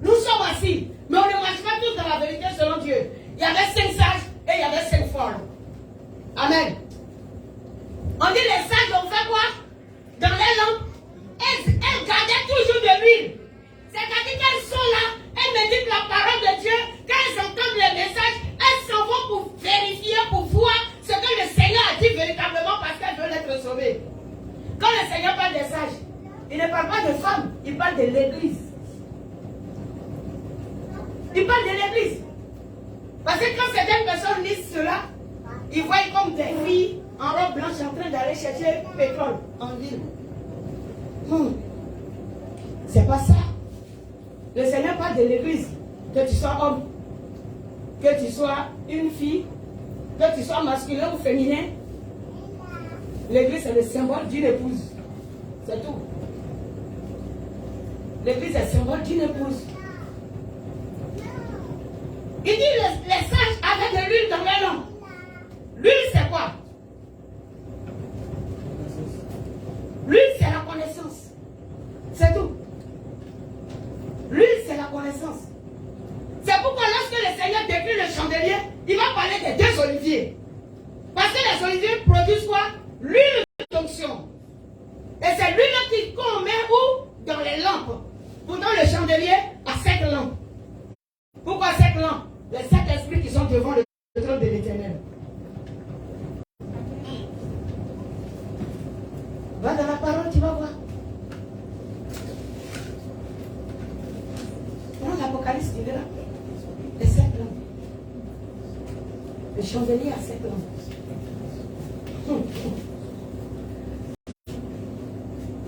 Nous sommes assis, mais on ne marche pas tous dans la vérité selon Dieu. Il y avait 5 sages et il y avait 5 folles. Amen. On dit les sages ont fait quoi? Dans les lampes, elles gardaient toujours de l'huile. C'est-à-dire qu'elles sont là, elles méditent la parole de Dieu. Quand elles entendent les messages, elles s'en vont pour vérifier, pour voir ce que le Seigneur a dit véritablement parce qu'elles veulent être sauvées. Quand le Seigneur parle des sages, il ne parle pas de femmes, il parle de l'église. Il parle de l'église. Parce que quand certaines personnes lisent cela, ils voient comme des filles en robe blanche en train d'aller chercher pétrole en ville. C'est pas ça. Le Seigneur parle de l'église. Que tu sois homme, que tu sois une fille, que tu sois masculin ou féminin. L'église c'est le symbole d'une épouse. C'est tout. L'église est le symbole d'une épouse. Il dit les sages avaient de l'huile dans les lampes. L'huile c'est quoi? L'huile c'est la connaissance. C'est tout. L'huile c'est la connaissance. C'est pourquoi lorsque le Seigneur décrit le chandelier, il va parler des 2 oliviers. Parce que les oliviers produisent quoi? L'huile d'onction. Et c'est l'huile qu'on met où? Dans les lampes. Pourtant le chandelier a 5 lampes. quoi cette lampe? Les 7 esprits qui sont devant le trône de l'Éternel. Va dans la parole, tu vas voir. Dans l'Apocalypse, il est là. Les 7 lampes. Le chandelier a 7 lampes.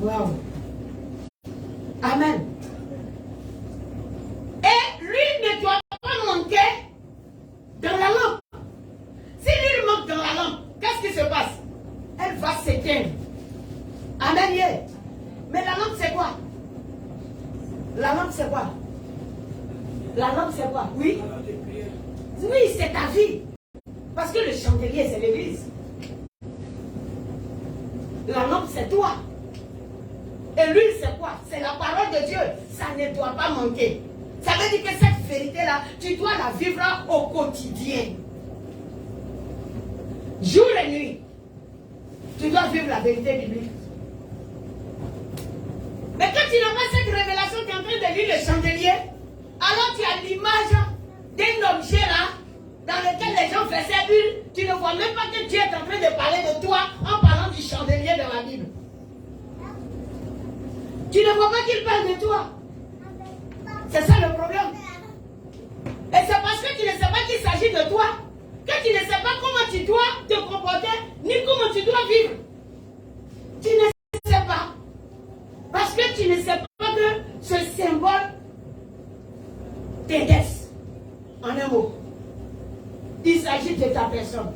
Wow. Amen. Et l'huile ne doit pas manquer dans la lampe. Si l'huile manque dans la lampe, qu'est-ce qui se passe? Elle va s'éteindre. Amen. Yeah. Mais la lampe c'est quoi? La lampe c'est quoi? La lampe c'est quoi? Oui. Oui, c'est ta vie. Parce que le chandelier c'est l'église. La lampe c'est toi. Et l'huile c'est quoi? C'est la parole de Dieu. Ça ne doit pas manquer. Ça veut dire que cette vérité-là, tu dois la vivre au quotidien. Jour et nuit. Tu dois vivre la vérité biblique. Mais quand tu n'as pas cette révélation, tu es en train de lire le chandelier, alors tu as l'image d'un objet là, dans lequel les gens faisaient l'huile, tu ne vois même pas que Dieu est en train de parler de toi en parlant du chandelier dans la Bible. Tu ne vois pas qu'il parle de toi. C'est ça le problème. Et c'est parce que tu ne sais pas qu'il s'agit de toi, que tu ne sais pas comment tu dois te comporter, ni comment tu dois vivre. Tu ne sais pas. Parce que tu ne sais pas que ce symbole t'aide. En un mot. Il s'agit de ta personne.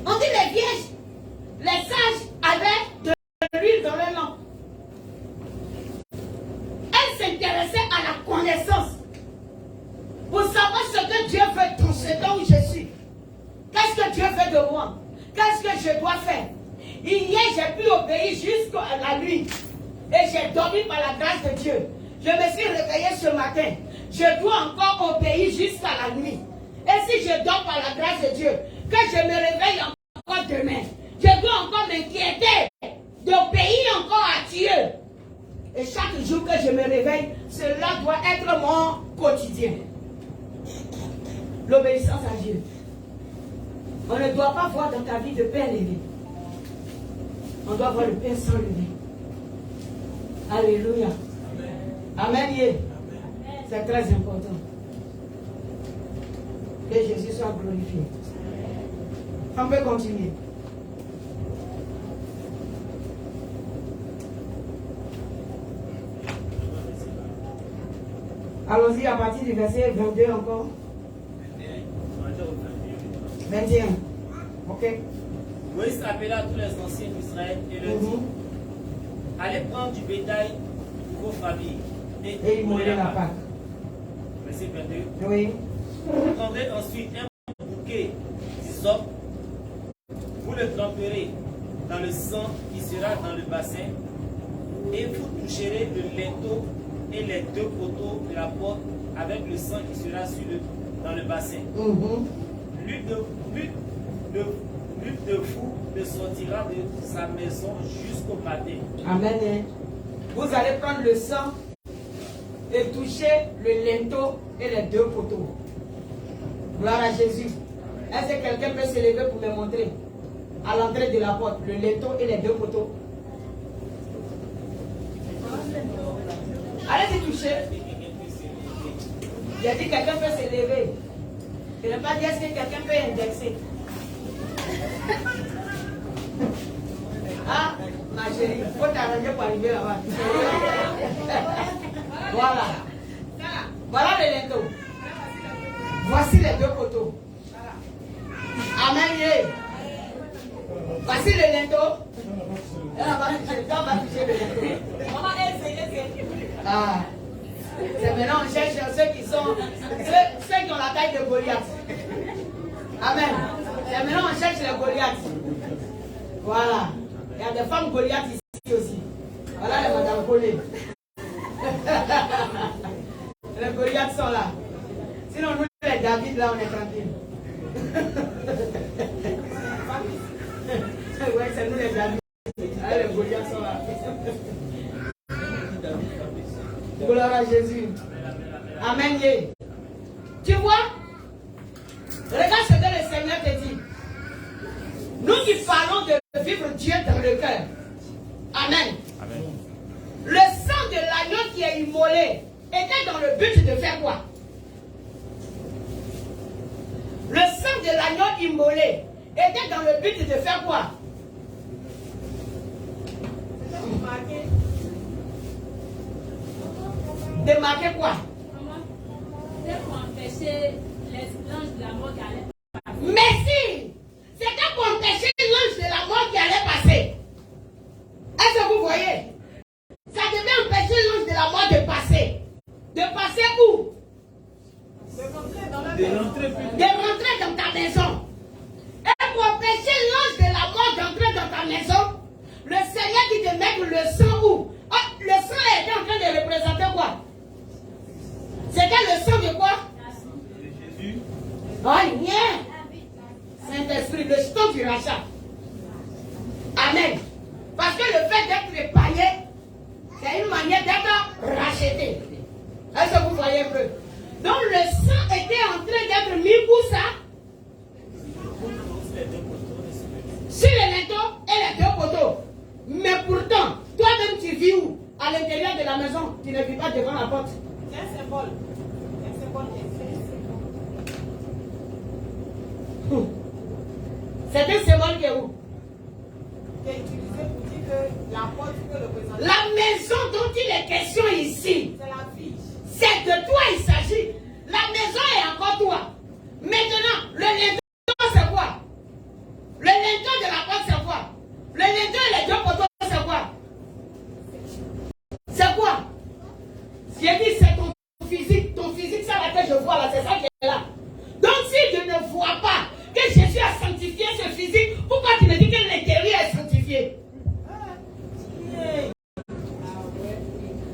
On dit les vierges, les sages avaient de l'huile dans leur lampe. Elles s'intéressaient à la connaissance. Pour savoir ce que Dieu veut dans ce temps où je suis. Qu'est-ce que Dieu veut de moi? Qu'est-ce que je dois faire? Hier, j'ai pu obéir jusqu'à la nuit. Et j'ai dormi par la grâce de Dieu. Je me suis réveillé ce matin. Je dois encore obéir jusqu'à la nuit. Et si je dors par la grâce de Dieu, que je me réveille encore demain, je dois encore m'inquiéter d'obéir encore à Dieu. Et chaque jour que je me réveille, cela doit être mon quotidien. L'obéissance à Dieu. On ne doit pas voir dans ta vie de pain levé. On doit voir le pain sans lever. Alléluia. Amen. Amen. C'est très important. Que Jésus soit glorifié. On peut continuer. Allons-y à partir du verset 22 encore. 21. Ok. Moïse appela tous les anciens d'Israël et leur dit, allez prendre du bétail pour vos familles et immoler la Pâque. Verset 22. Oui. Vous prendrez ensuite un bouquet d'hysope, vous le tremperez dans le sang qui sera dans le bassin, et vous toucherez le linteau et les 2 poteaux de la porte avec le sang qui sera dans le bassin. L'une de vous ne sortira de sa maison jusqu'au matin. Amen. Vous allez prendre le sang et toucher le linteau et les 2 poteaux. Gloire à Jésus. Est-ce que quelqu'un peut se lever pour me montrer à l'entrée de la porte le linteau et les 2 poteaux? Allez-y toucher. J'ai dit quelqu'un peut se lever. Je n'ai pas dit est-ce que quelqu'un peut indexer. Ah, ma chérie, il faut t'arranger pour arriver là-bas. Voilà. Voilà le linteau. Voici les 2 poteaux. Amen. Voici le linteau. Elle va toucher le linteau. Ah. C'est maintenant on cherche ceux qui ont la taille de Goliath. Amen. C'est maintenant on cherche les Goliaths. Voilà. Il y a des femmes Goliath ici aussi. Voilà les Madame Collet. Les Goliaths sont là. Sinon nous les David là on est tranquille. Ouais, c'est nous les David. Ah, les Goliaths sont là. Gloire à Jésus. Amen. Tu vois? Regarde ce que le Seigneur te dit. Nous qui parlons de vivre Dieu dans le cœur. Amen. Amen. Le sang de l'agneau qui est immolé était dans le but de faire quoi? Le sang de l'agneau immolé était dans le but de faire quoi? De marquer quoi? C'est pour empêcher l'ange de la mort qui allait passer. Merci! C'était pour empêcher l'ange de la mort qui allait passer. Est-ce que vous voyez? Ça devait empêcher l'ange de la mort de passer. De passer où? De rentrer dans ta maison. Et pour empêcher l'ange de la mort d'entrer dans ta maison, le Seigneur dit de mettre le sang où? Oh, le sang était en train de représenter quoi? C'était le sang de quoi? Jésus. Oh, rien. Saint-Esprit, le sang du rachat. Amen. Parce que le fait d'être épargné, c'est une manière d'être racheté. Est-ce que vous voyez un peu? Donc le sang était en train d'être mis où ça? Sur les linteaux et les deux poteaux. Mais pourtant, toi-même tu vis où? À l'intérieur de la maison. Tu ne vis pas devant la porte. C'est un symbole. C'est un symbole C'est un symbole qui est où? qui est utilisé pour dire que la porte peut représenter. La maison dont il est question ici, C'est la vie. c'est de toi il s'agit. La maison est encore toi. Maintenant, le linteau c'est quoi? Le linteau de la porte c'est quoi? Le linteau et les deux poteaux c'est quoi? C'est quoi? J'ai dit c'est ton physique. Ton physique, ça là que je vois là, c'est ça qui est là. Donc si je ne vois pas que Jésus a sanctifié ce physique, pourquoi tu me dis que l'intérieur est sanctifié?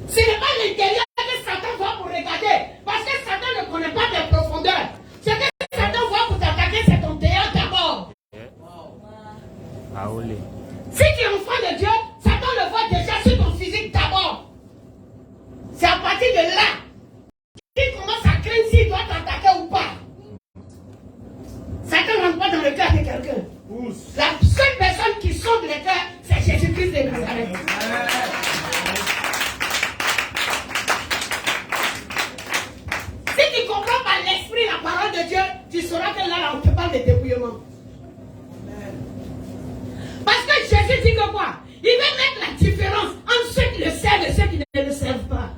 Ce n'est pas l'intérieur que Satan voit pour regarder. Parce que Satan ne connaît pas tes profondeurs. Ce que Satan voit pour t'attaquer, c'est ton dehors d'abord. Si tu es enfant de Dieu, Satan le voit déjà sur ton physique d'abord. C'est à partir de là qu'il commence à craindre s'il doit t'attaquer ou pas. Satan ne rentre pas dans le cœur de quelqu'un. La seule personne qui sauve le cœur, c'est Jésus-Christ de Nazareth. Si tu comprends par l'esprit la parole de Dieu, tu sauras que là, on te parle de dépouillement. Parce que Jésus dit que quoi? Il veut mettre la différence entre ceux qui le servent et ceux qui ne le servent pas.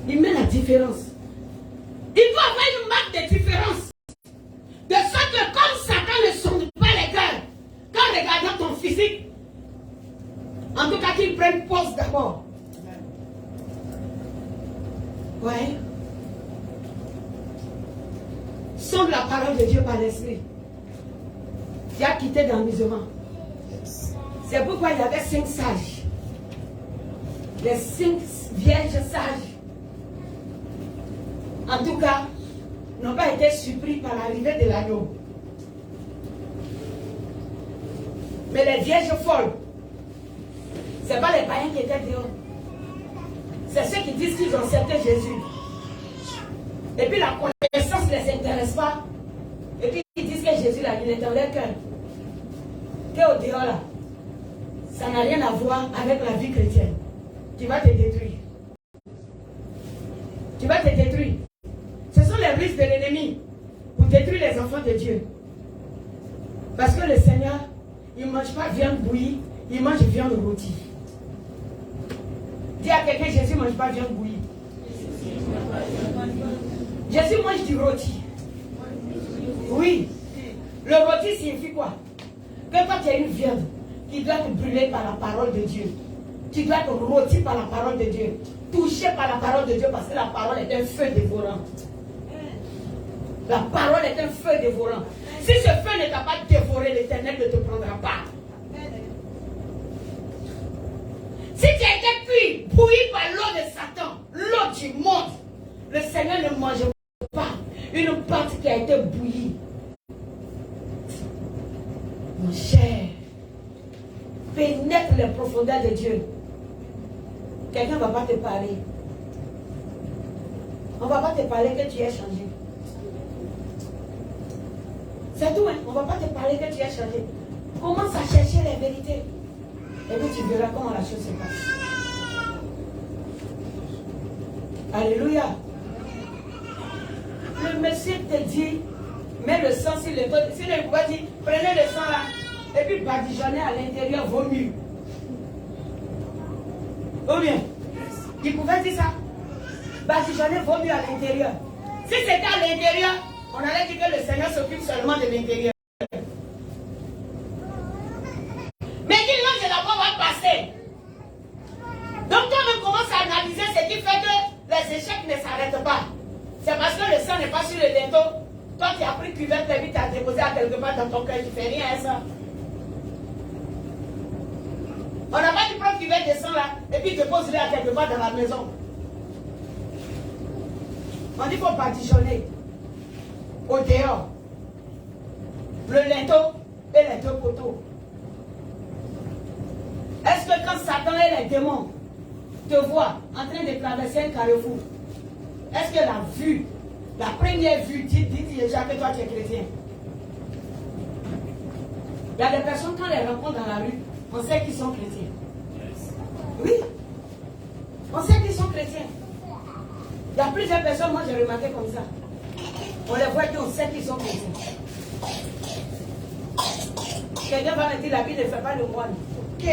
Il met la différence. Il faut avoir une marque de différence. De sorte que comme Satan ne sonde pas les cœurs, qu'en regardant ton physique, en tout cas qu'il prenne pause d'abord. Ouais. Sonde la parole de Dieu par l'esprit. Qui a quitté dans l'amusement. C'est pourquoi il y avait 5 sages. Les 5 vierges sages. En tout cas, n'ont pas été surpris par l'arrivée de l'agneau. Mais les vierges folles, ce n'est pas les païens qui étaient dehors. C'est ceux qui disent qu'ils ont accepté Jésus. Et puis la connaissance ne les intéresse pas. Et puis ils disent que Jésus là, il est dans leur cœur. Qu'au dehors là, ça n'a rien à voir avec la vie chrétienne. Tu vas te détruire. Tu vas te détruire. Ce sont les ruses de l'ennemi pour détruire les enfants de Dieu. Parce que le Seigneur, il ne mange pas viande bouillie, il mange viande rôtie. Dis à quelqu'un, Jésus ne mange pas viande bouillie. Jésus mange du rôti. Oui. Le rôti signifie quoi? Que toi tu as une viande qui doit être brûlée par la parole de Dieu. Tu dois être rôti par la parole de Dieu. Touché par la parole de Dieu parce que la parole est un feu dévorant. La parole est un feu dévorant. Si ce feu ne t'a pas dévoré, l'Éternel ne te prendra pas. Si tu as été cuit, bouilli par l'eau de Satan, l'eau du monde, le Seigneur ne mange pas une pâte qui a été bouillie. Mon cher, pénètre les profondeurs de Dieu. Quelqu'un ne va pas te parler. On ne va pas te parler que tu es changé. C'est tout, hein? On ne va pas te parler que tu es changé. Commence à chercher les vérités. Et puis tu verras comment la chose se passe. Alléluia. Le monsieur te dit, mets le sang sur le dos. Si le pouvoir dit, prenez le sang là, et puis badigeonnez à l'intérieur vos murs. Ou bien, il pouvait dire ça. Badigeonnez vos murs à l'intérieur. Si c'était à l'intérieur, on allait dire que le Seigneur s'occupe seulement de l'intérieur. Mais qu'il l'ange de la mort va passer. Donc toi-même commence à analyser ce qui fait que les échecs ne s'arrêtent pas. C'est parce que le sang n'est pas sur le linteau. Toi qui as pris cuvette, et puis tu as déposé à quelque part dans ton cœur, tu ne fais rien à ça. On n'a pas dû prendre cuvette de sang là, et puis dépose-le à quelque part dans la maison. On dit qu'il faut badigeonner au dehors le linteau et les deux poteaux. Est-ce que quand Satan et les démons te voient en train de traverser un carrefour, est-ce que la vue, la première vue, dit déjà que toi tu es chrétien? Il y a des personnes, quand elles rencontrent dans la rue, on sait qu'ils sont chrétiens. Oui, on sait qu'ils sont chrétiens. Il y a plusieurs personnes, moi j'ai remarqué comme ça. On les voit qu'on sait qu'ils sont chrétiens. Quelqu'un va me dire la Bible ne fait pas le moine. Ok.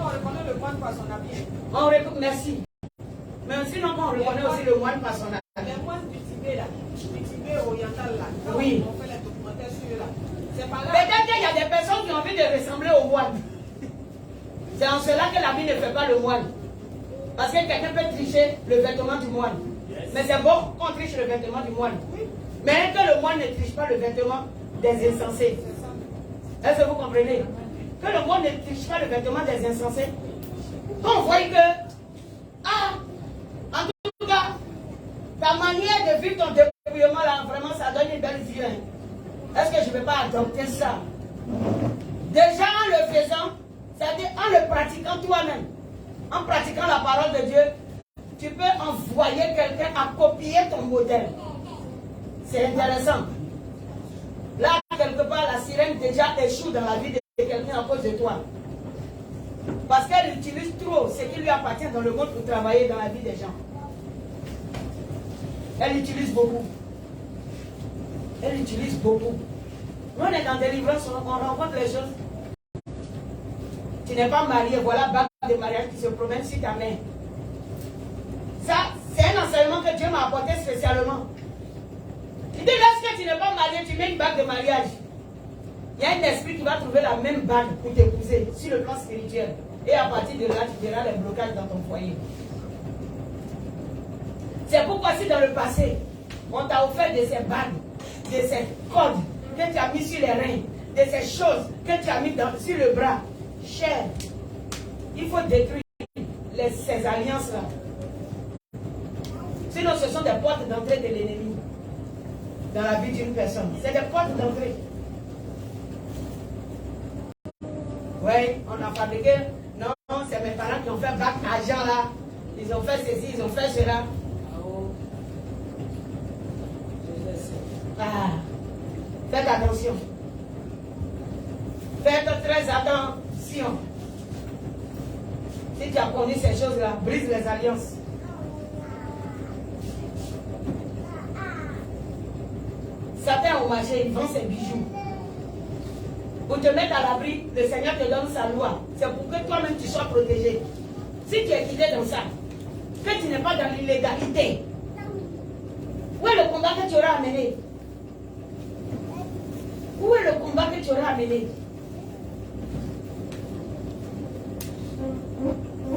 On reconnaît le moine par son habit. Merci. Mais sinon, on reconnaît aussi le moine par son habit. Les moines du Tibet là, du Tibet oriental là. Oui. On fait les documentaires sur eux là. C'est pas là. Peut-être qu'il y a des personnes qui ont envie de ressembler au moine. C'est en cela que la Bible ne fait pas le moine. Parce que quelqu'un peut tricher le vêtement du moine. Mais c'est bon qu'on triche le vêtement du moine. Mais que le moine ne triche pas le vêtement des insensés. Est-ce que vous comprenez? Que le moine ne triche pas le vêtement des insensés. Quand on voit que, en tout cas, ta manière de vivre ton dépouillement là, vraiment ça donne une belle vie. Est-ce que je ne vais pas adopter ça? Déjà en le faisant, c'est-à-dire en le pratiquant toi-même, en pratiquant la parole de Dieu, tu peux envoyer quelqu'un à copier ton modèle. C'est intéressant. Là, quelque part, la sirène déjà échoue dans la vie de quelqu'un à cause de toi. Parce qu'elle utilise trop ce qui lui appartient dans le monde pour travailler dans la vie des gens. Elle utilise beaucoup. Elle utilise beaucoup. Nous, on est dans délivrance, on rencontre les choses. Tu n'es pas marié, voilà bague de mariage qui se promène sur ta main. Ça, c'est un enseignement que Dieu m'a apporté spécialement. Il dit, lorsque tu n'es pas marié, tu mets une bague de mariage. Il y a un esprit qui va trouver la même bague pour t'épouser sur le plan spirituel. Et à partir de là, tu verras les blocages dans ton foyer. C'est pourquoi si dans le passé, on t'a offert de ces bagues, de ces cordes que tu as mis sur les reins, de ces choses que tu as mis sur le bras, cher, il faut détruire ces alliances-là. Sinon, ce sont des portes d'entrée de l'ennemi dans la vie d'une personne. C'est des portes d'entrée. Oui, on a fabriqué. Non, c'est mes parents qui ont fait bac d'argent là. Ils ont fait ceci, ils ont fait cela. Faites attention. Faites très attention. Si tu as connu ces choses-là, brise les alliances. Certains au marché, ils vendent ses bijoux. Pour te mettre à l'abri, le Seigneur te donne sa loi. C'est pour que toi-même tu sois protégé. Si tu es guidé dans ça, que tu n'es pas dans l'illégalité, où est le combat que tu auras amené? Où est le combat que tu auras amené?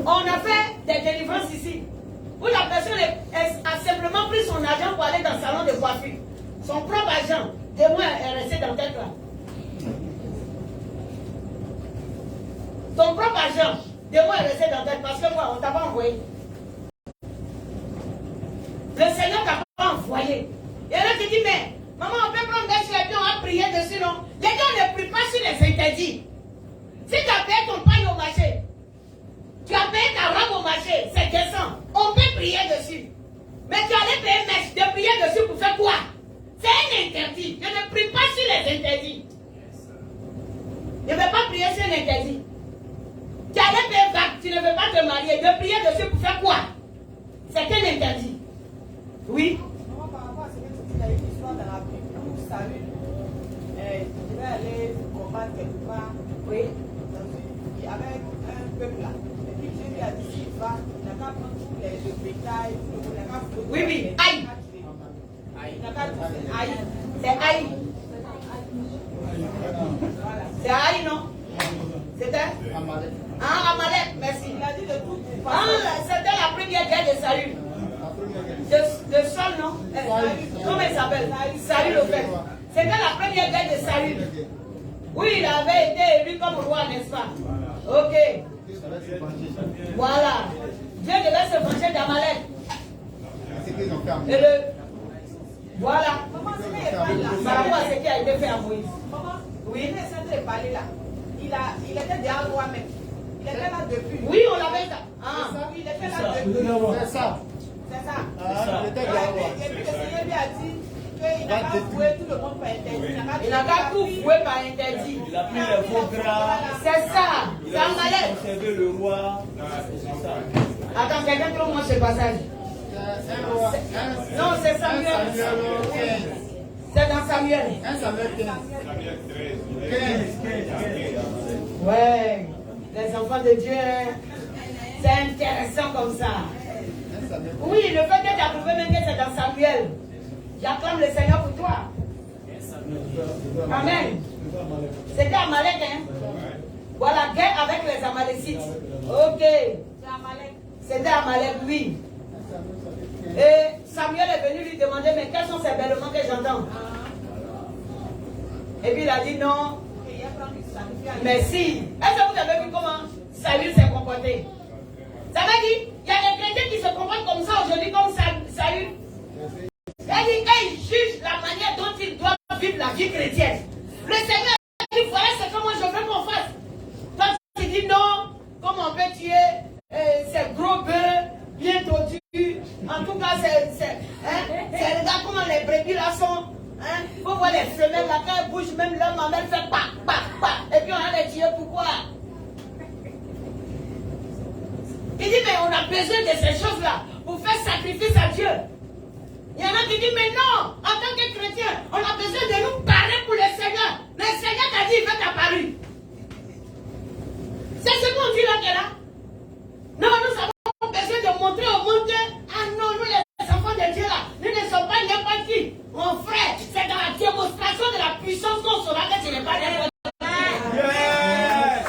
On a fait des délivrances ici, où la personne a simplement pris son argent pour aller dans le salon de coiffure. Son propre argent, de moi, est resté dans tête là. Ton propre argent, de moi, est resté dans tête parce que moi, on ne t'a pas envoyé. Le Seigneur t'a pas envoyé. Et là, tu dis, mais maman, on peut prendre des choses et puis on va prier dessus, non? Les gens ne prient pas sur les interdits. Si tu as payé ton pain au marché, tu as payé ta robe au marché, c'est décent. On peut prier dessus. Mais tu allais payer messe de prier dessus pour faire quoi? C'est un interdit. Je ne prie pas sur les interdits. Je ne vais pas prier sur un interdit. Tu allais payer vague, tu ne veux pas te marier. De prier dessus pour faire quoi? C'est un interdit. Oui. Maman, par rapport à ce que tu dis, il y a une histoire dans la Bible où Saül devait aller combattre quelque part. Oui. Avec un peuple là. Et puis Dieu lui a dit, s'il va, il n'a qu'à prendre tout le bétail, tout le monde. Oui, oui. Aïe. Il n'a qu'à tout faire. Aïe. C'est aïe. C'est aïe, non? C'était Amalek, merci. Il a dit de tout. C'était la première guerre de Saül. De Saul, non? Comment il s'appelle? Saül au fait. C'était la première guerre de Saül. Oui, il avait été élu comme roi, n'est-ce pas? Ok. Voilà. Dieu devait se venger d'Amalek. Et voilà. Par rapport à ce qui a été fait à Moïse. Oui, il est de parler là. Il était déjà roi même. Il était là depuis. Oui, on l'avait ça. Oui, il était là depuis. C'est ça. C'est ça. Il était déjà roi. Et puis le Seigneur lui a dit qu'il n'a qu'à fouer tout le monde par interdit. Il n'a qu'à tout fouer par interdit. Il a pris les faux gras. C'est ça. Il C'est a Amalek. conservé le roi. C'est ça. Attends, quelqu'un trouve moi ce passage. Non, c'est Samuel. C'est dans Samuel. 1 Samuel 15. Ouais, les enfants de Dieu, c'est intéressant comme ça. Oui, le fait que tu as trouvé même que c'est dans Samuel. J'acclame le Seigneur pour toi. Amen. C'était Amalek, hein? Voilà, guerre avec les Amalécites. Ok. C'était Amalek, oui. Et Samuel est venu lui demander, mais quels sont ces bêlements que j'entends? Et puis il a dit non. Mais si. Est-ce que vous avez vu comment Saül s'est comporté? Ça veut dire, il y a des chrétiens qui se comportent comme ça aujourd'hui, comme Saül. C'est-à-dire, ils jugent la manière dont ils doivent vivre la vie chrétienne. Le Seigneur dit, voilà ce que moi je veux qu'on fasse. Toi, tu dis non, comment on peut tuer ces gros bœufs, bien tordus. En tout cas, c'est regarde comment les brebis là sont. Il faut voir les femelles là, quand elles bougent, même leur mamelle fait pa, pa, pa. Et puis on a les tuer, pourquoi? Il dit, mais on a besoin de ces choses-là pour faire sacrifice à Dieu. Il y en a qui disent, mais non, en tant que chrétien, on a besoin de nous parler pour le Seigneur. Le Seigneur t'a dit, il va t'apparu. C'est ce qu'on dit là, que là. Non, nous avons besoin de montrer au monde que, ah non, nous les enfants de Dieu là, nous ne sommes pas n'importe qui. Mon frère, c'est dans la démonstration de la puissance qu'on saura que tu n'es pas n'importe qui. Yes.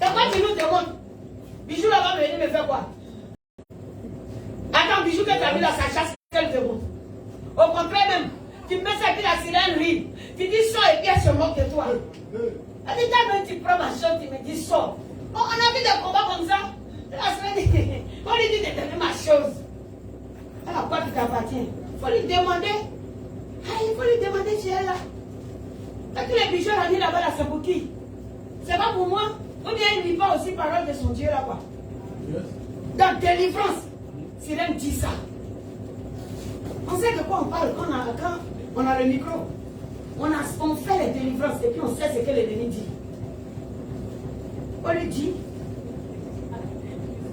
C'est quoi tu nous demandes? Bijou là va venir me faire quoi? Attends, Bijou que tu as mis là, ça chasse qu'elle te montre. Au contraire même, tu mets ça puis la sirène lui. Tu dis sors et puis elle se moque de toi. Elle dit, quand tu prends ma chose, tu me dis sors. On a vu des combats comme ça. La sirène dit, on lui dit de donner ma chose. Elle a quoi qui t'appartient? Il faut lui demander. Ah, il faut lui demander si elle est là. Quand tu les bijoux a mis là-bas, là, c'est pour qui? C'est pas pour moi? Ou bien il lit pas aussi parole de son Dieu là-bas? Dans délivrance, Sirène dit ça. On sait de quoi on parle quand on a le micro. On fait les délivrances et puis on sait ce que l'ennemi dit. On lui dit.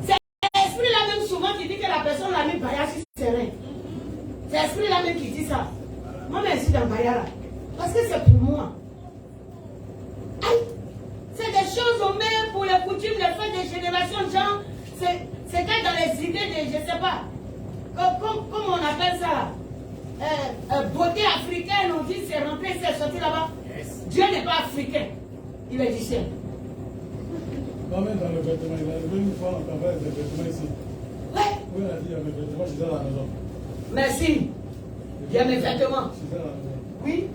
C'est l'esprit là même souvent qui dit que la personne l'a mis Baya sur terrain. C'est l'esprit là même qui dit ça. Moi je suis dans Baya là. Parce que c'est pour moi. Aïe! C'est des choses on met pour les coutumes, les fêtes des générations de gens. C'est que dans les idées de, je ne sais pas, comment on appelle ça là, beauté africaine, on dit c'est rentré, c'est sorti là-bas. Yes. Dieu n'est pas africain, il est du ciel. Non, mais dans le vêtement, il est arrivé une fois, on travaille avec des vêtements ici. Ouais. Oui, il a dit, il y a mes vêtements, je suis à la maison. Merci. Il y a mes vêtements. Je suis à la maison. Oui.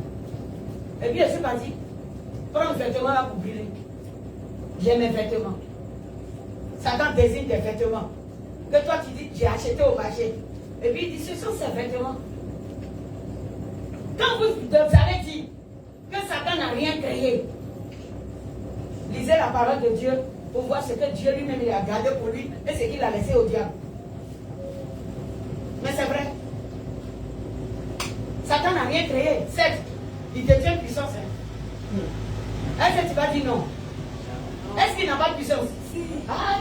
Et puis je suis parti. Prends le vêtement là pour brûler. J'ai mes vêtements. Satan désigne des vêtements. Que toi tu dis, j'ai acheté au marché. Et puis il dit, ce sont ces vêtements. Quand vous avez dit que Satan n'a rien créé, lisez la parole de Dieu pour voir ce que Dieu lui-même a gardé pour lui et ce qu'il a laissé au diable. Mais c'est vrai. Satan n'a rien créé. Certes, il détient puissance. Est-ce que tu vas dire non? Est-ce qu'il n'a pas de puissance? Ah,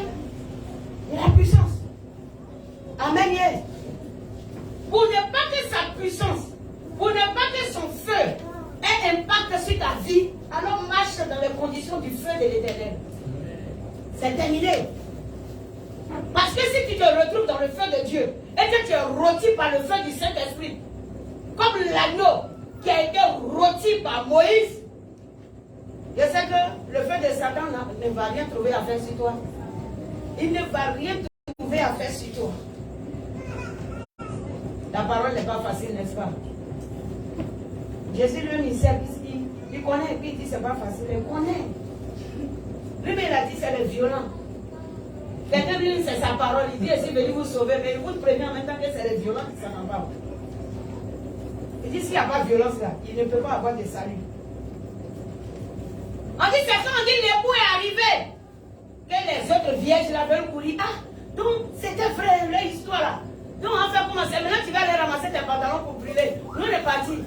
il a puissance. Amen. Pour ne pas que sa puissance, pour ne pas que son feu ait impact sur ta vie, alors marche dans les conditions du feu de l'Éternel. C'est terminé. Parce que si tu te retrouves dans le feu de Dieu et que tu es rôti par le feu du Saint-Esprit, comme l'agneau qui a été rôti par Moïse, je sais que le feu de Satan ne va rien trouver à faire sur toi. Il ne va rien trouver à faire sur toi. La parole n'est pas facile, n'est-ce pas? Jésus lui, il connaît et puis il dit c'est pas facile. Il connaît. Lui, mais il a dit c'est le violent. Quelqu'un dit c'est sa parole. Il dit est venu vous sauver, mais il vous prévient en même temps que c'est le violent qui s'en embarque. Il dit s'il n'y a pas de violence là, il ne peut pas avoir de salut. On dit c'est ça, on dit l'époux est arrivé. Que les autres vierges là veulent courir. Ah, donc c'était vrai leur histoire là. Donc on va faire comment c'est. Maintenant tu vas aller ramasser tes pantalons pour brûler. Nous on est partis.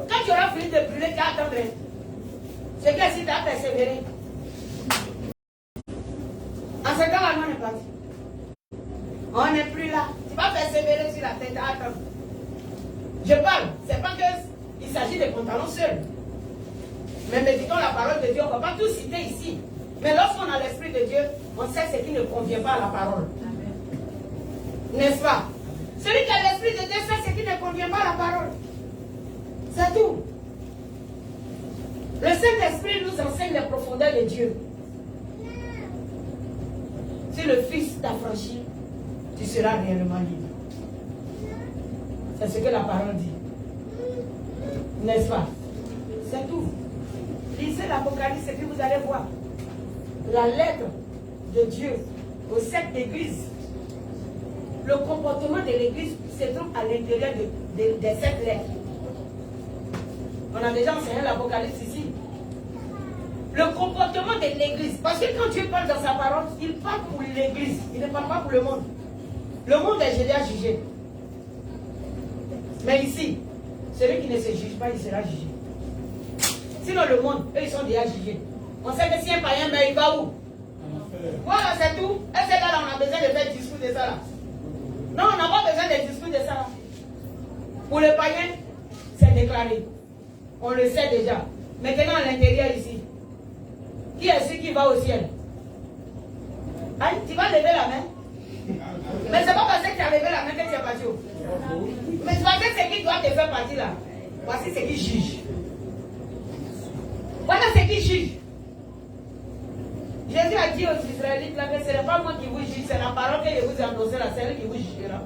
Quand tu auras fini de brûler, tu attendrais. C'est que si tu as persévéré. En ce temps-là, nous on est partis. On n'est plus là. Tu vas persévérer sur la tête. Attends. Je parle. C'est pas qu'il s'agit des pantalons seuls. Mais méditons la parole de Dieu. On ne va pas tout citer ici. Mais lorsqu'on a l'Esprit de Dieu, on sait ce qui ne convient pas à la parole. N'est-ce pas? Celui qui a l'Esprit de Dieu sait ce qui ne convient pas à la parole. C'est tout. Le Saint-Esprit nous enseigne les profondeurs de Dieu. Si le Fils t'a franchi, tu seras réellement libre. C'est ce que la parole dit. N'est-ce pas? C'est tout. Lisez l'Apocalypse et puis vous allez voir la lettre de Dieu aux 7 églises. Le comportement de l'église se trouve à l'intérieur des 7 lettres. On a déjà enseigné l'Apocalypse ici. Le comportement de l'église. Parce que quand Dieu parle dans sa parole, il parle pour l'église. Il ne parle pas pour le monde. Le monde est déjà jugé. Mais ici, celui qui ne se juge pas, il sera jugé. Sinon le monde, eux, ils sont déjà jugés. On sait que si un païen meurt, il va où? Voilà, c'est tout. Est-ce que là, on a besoin de faire discours de ça là? Non, on n'a pas besoin de discours de ça là. Pour le païen, c'est déclaré. On le sait déjà. Maintenant, à l'intérieur ici, qui est celui qui va au ciel? Aïe, tu vas lever la main. Mais c'est pas parce que tu as levé la main que tu es parti. Mais tu vas dire ce qui doit te faire partie là. Voici ce qui juge. Voilà ce qui juge. Jésus a dit aux Israélites là que ce n'est pas moi qui vous juge, c'est la parole que je vous ai annoncée là, c'est elle qui vous jugera.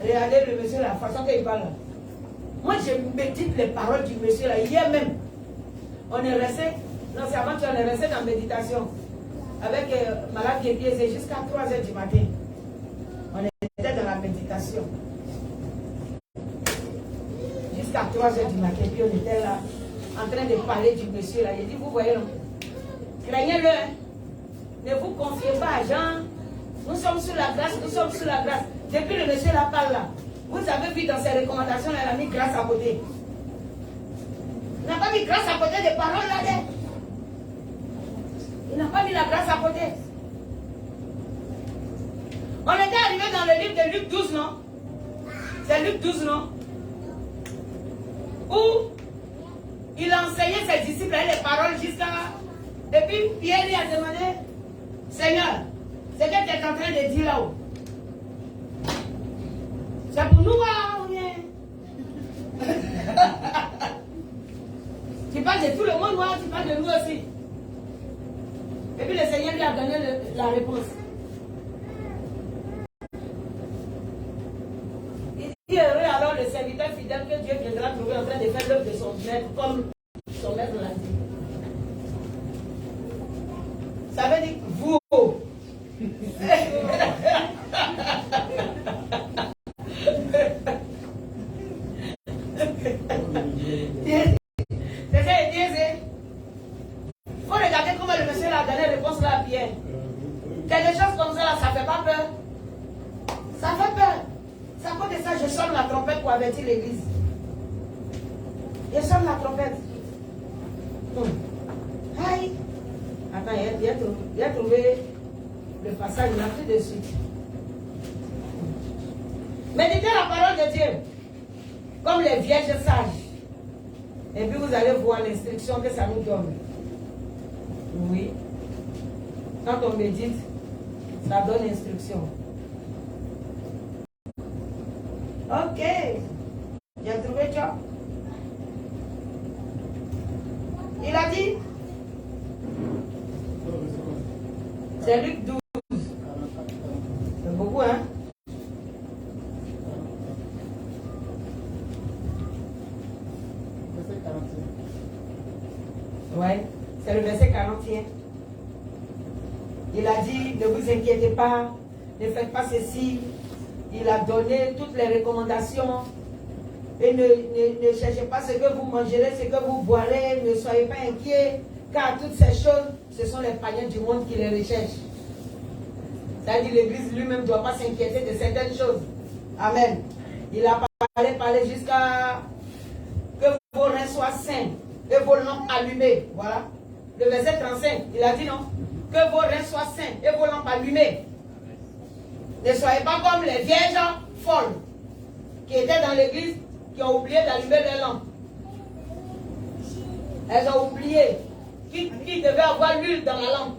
Regardez le monsieur, la façon qu'il parle là. Moi je médite les paroles du monsieur là. Hier même, on est resté, non c'est avant qu'on est resté dans la méditation avec Malade Guépier, c'est jusqu'à 3h du matin. On était dans la méditation. Jusqu'à 3h du matin, puis on était là, en train de parler du monsieur là. Il dit, vous voyez non, craignez-le, hein. Ne vous confiez pas à Jean. Nous sommes sous la grâce, nous sommes sous la grâce. Depuis le monsieur là parle là, vous avez vu dans ses recommandations, elle a mis grâce à côté. Il n'a pas mis grâce à côté des paroles là. Il n'a pas mis la grâce à côté. On était arrivé dans le livre de Luc 12, non? C'est Luc 12, non? Où il a enseigné ses disciples les paroles jusqu'à... Et puis Pierre lui a demandé, Seigneur, c'est que tu es en train de dire là-haut. C'est pour nous ou bien? Tu parles de tout le monde, moi, tu parles de nous aussi. Et puis le Seigneur lui a donné la réponse. Il dit heureux alors le serviteur fidèle que Dieu viendra trouver en train de faire l'œuvre de son maître, comme son maître l'a dit. Ça veut dire vous. C'est ça, il dit, il faut regarder comment le monsieur a donné réponse là à Pierre. Quelque chose comme ça, là, ça ne fait pas peur. Ça fait peur. C'est à cause de ça je sonne la trompette pour avertir l'église. Je sonne la trompette. Aïe. Attends, il a trouvé le passage, il a pris de suite. Méditez la parole de Dieu, comme les vierges sages. Et puis vous allez voir l'instruction que ça nous donne. Oui. Quand on médite, ça donne instruction. Ok. J'ai trouvé ça. Il a dit. C'est Luc 12. C'est beaucoup, hein? Ouais, c'est le verset 41. Il a dit, ne vous inquiétez pas, ne faites pas ceci. Il a donné toutes les recommandations. Et ne cherchez pas ce que vous mangerez, ce que vous boirez. Ne soyez pas inquiets, car toutes ces choses, ce sont les païens du monde qui les recherchent. C'est-à-dire l'Église lui-même ne doit pas s'inquiéter de certaines choses. Amen. Il a parlé jusqu'à que vos reins soient sains et vos lampes allumées. Voilà. Le verset 35, il a dit non. Que vos reins soient sains et vos lampes allumées. Ne soyez pas comme les vierges folles qui étaient dans l'église, qui ont oublié d'allumer leurs lampes. Elles ont oublié qu'ils devaient avoir l'huile dans la lampe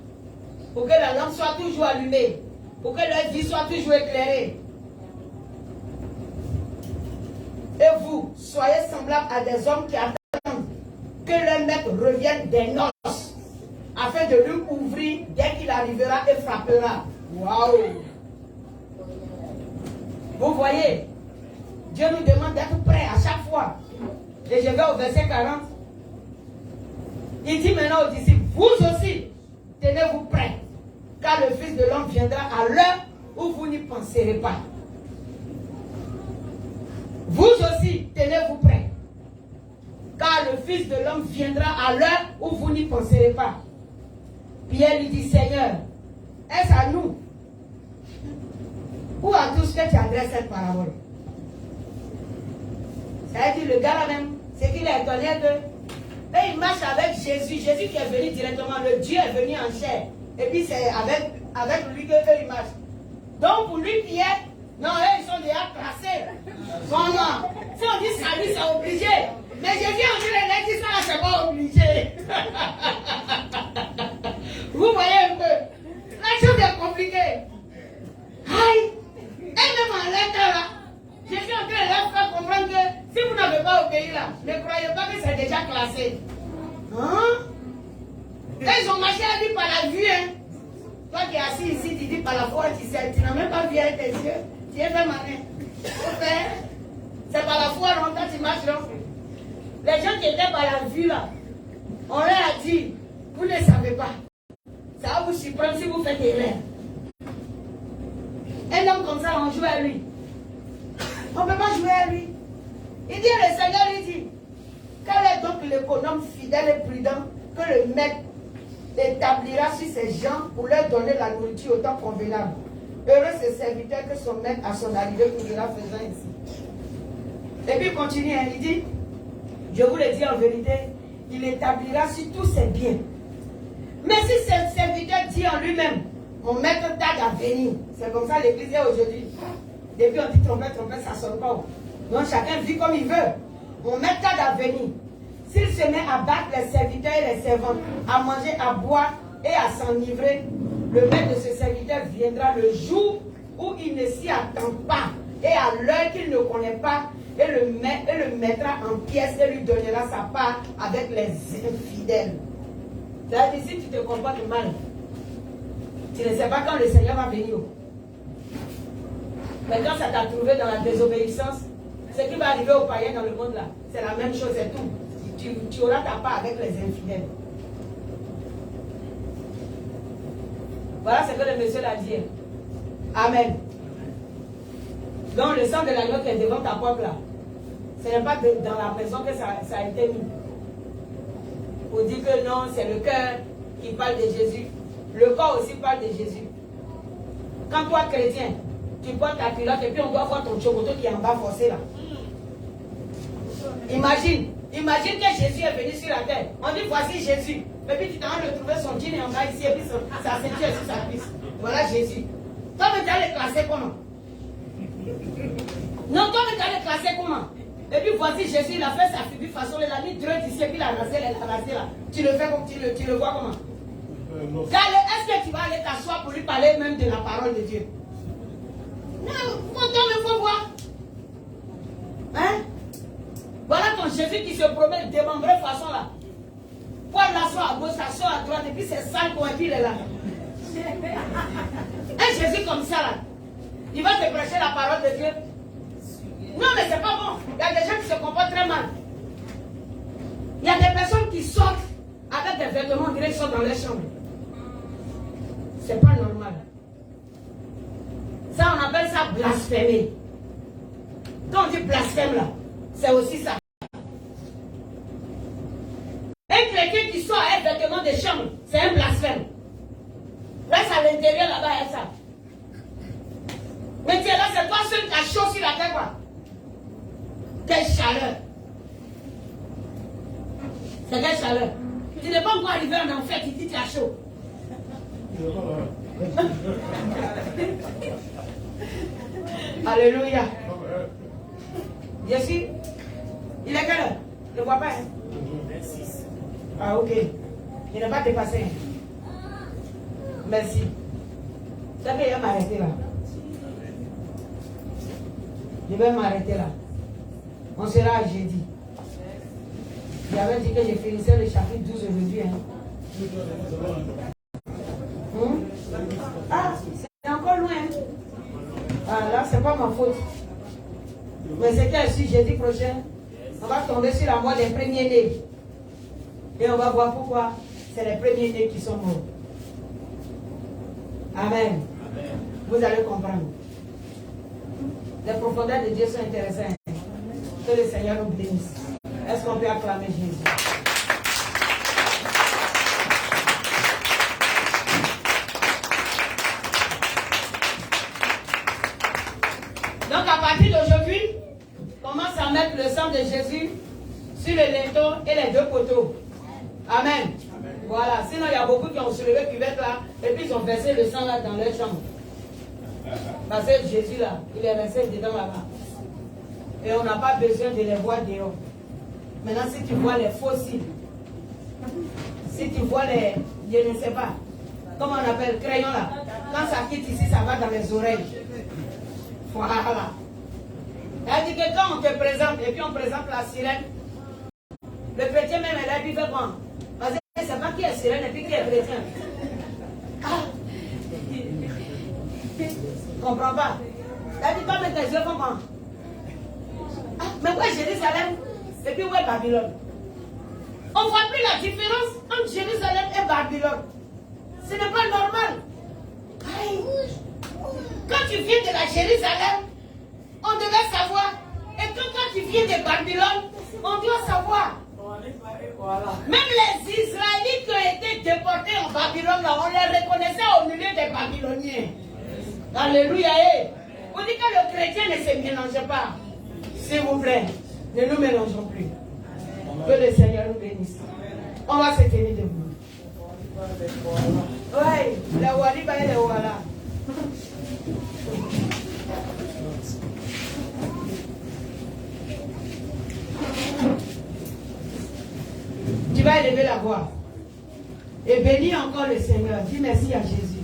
pour que la lampe soit toujours allumée, pour que leur vie soit toujours éclairée. Et vous, soyez semblables à des hommes qui attendent que leur maître revienne des noces, afin de lui ouvrir dès qu'il arrivera et frappera. Waouh! Vous voyez, Dieu nous demande d'être prêts à chaque fois. Et je vais au verset 40. Il dit maintenant aux disciples, vous aussi, tenez-vous prêts, car le Fils de l'homme viendra à l'heure où vous n'y penserez pas. Vous aussi, tenez-vous prêts, car le Fils de l'homme viendra à l'heure où vous n'y penserez pas. Pierre lui dit, Seigneur, est-ce à nous ou à tous que tu adresses cette parabole? Ça veut dire le gars là même, c'est qu'il est étonné que et il marche avec Jésus, Jésus qui est venu directement, le Dieu est venu en chair. Et puis c'est avec lui que eux ils marchent. Donc pour lui Pierre, non, eux ils sont déjà tracés. Vraiment. Si on dit salut, c'est obligé. Mais Jésus on dit les dit ça, c'est pas obligé. Vous voyez un peu, la chose est compliquée. Aïe! Et même en lettre là, je suis en train de leur faire comprendre que si vous n'avez pas obéi là, ne croyez pas que c'est déjà classé. Hein? Et ils ont marché à dire par la vue. Hein? Toi qui es assis ici, tu dis par la foi, tu n'as même pas vu avec tes yeux. Tu es fait malin. C'est par la foi, non, quand tu marches là. Les gens qui étaient par la vue là, on leur a dit, vous ne savez pas. Ça va vous surprendre si vous faites erreur. Un homme comme ça, on joue à lui. On ne peut pas jouer à lui. Il dit, le Seigneur, il dit, quel est donc l'économe fidèle et prudent que le maître établira sur ces gens pour leur donner la nourriture au temps convenable? Heureux ce serviteur que son maître à son arrivée couvrira faisant ici. Et puis il continue, hein, il dit, je vous le dis en vérité, il établira sur tous ses biens. Mais si ce serviteur dit en lui-même, mon maître tarde à venir. C'est comme ça l'église est aujourd'hui. Depuis on dit trompette, ça ne sonne pas. Donc chacun vit comme il veut. Mon maître tarde à venir. S'il se met à battre les serviteurs et les servantes, à manger, à boire et à s'enivrer, le maître de ce serviteur viendra le jour où il ne s'y attend pas et à l'heure qu'il ne connaît pas et le mettra en pièces et lui donnera sa part avec les infidèles. C'est-à-dire si tu te comportes mal, tu ne sais pas quand le Seigneur va venir. Mais quand ça t'a trouvé dans la désobéissance, ce qui va arriver aux païens dans le monde là, c'est la même chose, c'est tout. Tu auras ta part avec les infidèles. Voilà ce que le monsieur l'a dit. Amen. Donc le sang de l'agneau qui est devant ta porte là, ce n'est pas dans la maison que ça a été mis. Pour dire que non, c'est le cœur qui parle de Jésus. Le corps aussi parle de Jésus. Quand toi, chrétien, tu portes ta culotte et puis on doit voir ton chocoto qui est en bas forcé là. Imagine que Jésus est venu sur la terre. On dit voici Jésus. Et puis tu t'en vas retrouver son jean en bas ici et puis sa ceinture sur sa cuisse. Voilà Jésus. Toi, tu as les classer comment? Non, toi, tu as les classer comment? Et puis voici Jésus, il a fait sa figure façon, il a mis droite ici et puis il a rasé là. Tu le fais comme tu le vois comment? Est-ce que tu vas aller t'asseoir pour lui parler même de la parole de Dieu? Non, il faut voir. Hein? Voilà ton Jésus qui se promène démembré façon là. Paul l'assoit à gauche, s'assoit à droite, et puis c'est sale pour il est là. Un Jésus comme ça là, il va te prêcher la parole de Dieu. Non, mais c'est pas bon. Il y a des gens qui se comportent très mal. Il y a des personnes qui sortent avec des vêtements, on dirait qu'ils sont dans les chambres. C'est pas normal. Ça, on appelle ça blasphémer. Quand on dit blasphème là, c'est aussi ça. Un chrétien qui sort avec des vêtements de chambre, c'est un blasphème. Reste à l'intérieur là-bas, il y a ça. Mais tu es là, c'est toi seul qui as chaud sur la terre, quoi. Quelle chaleur. C'est quelle chaleur. Tu n'es pas encore arrivé en enfer, tu dis que tu as chaud. Alléluia. Bien sûr. Il est quelle heure? Je ne vois pas. Hein? 26. Ah, ok. Il n'est pas dépassé. Merci. Ça fait, il va m'arrêter là. Je vais m'arrêter là. On sera à jeudi. J'avais dit que je finissais le chapitre 12 aujourd'hui. Hein. Ah, c'est encore loin. Hein. Ah, là, c'est pas ma faute. Mais c'est qu'ainsi, jeudi prochain, on va tomber sur la mort des premiers-nés. Et on va voir pourquoi c'est les premiers-nés qui sont morts. Amen. Vous allez comprendre. Les profondeurs de Dieu sont intéressantes. Que le Seigneur nous bénisse. Est-ce qu'on peut acclamer Jésus? Donc à partir d'aujourd'hui, commence à mettre le sang de Jésus sur le linteau et les deux poteaux. Amen. Voilà. Sinon, il y a beaucoup qui ont soulevé cuvette là et puis ils ont versé le sang là dans leur chambre. Parce que Jésus là, il est resté dedans là-bas. Et on n'a pas besoin de les voir dehors. Maintenant, si tu vois les fossiles, si tu vois les, je ne sais pas, comment on appelle, crayon là, quand ça quitte ici, ça va dans les oreilles. Voilà. Elle dit que quand on te présente, et puis on présente la sirène, le chrétien même est là, puis fait quoi? Parce que c'est pas qui est sirène et puis qui est chrétien. Ah. Comprends pas. Elle dit pas mettre tes yeux, comprends. Ah, mais où est Jérusalem et puis où est Babylone? On ne voit plus la différence entre Jérusalem et Babylone. Ce n'est pas normal. Aïe. Quand tu viens de la Jérusalem, on devait savoir. Et quand tu viens de Babylone, on doit savoir. Même les Israélites qui ont été déportés en Babylone, là, on les reconnaissait au milieu des Babyloniens. Alléluia. On dit que le chrétien ne se mélange pas. S'il vous plaît, ne nous mélangeons plus. Que le Seigneur nous bénisse. On va se tenir debout. Oui, les Waliba et les Wala. Tu vas élever la voix. Et bénis encore le Seigneur. Dis merci à Jésus.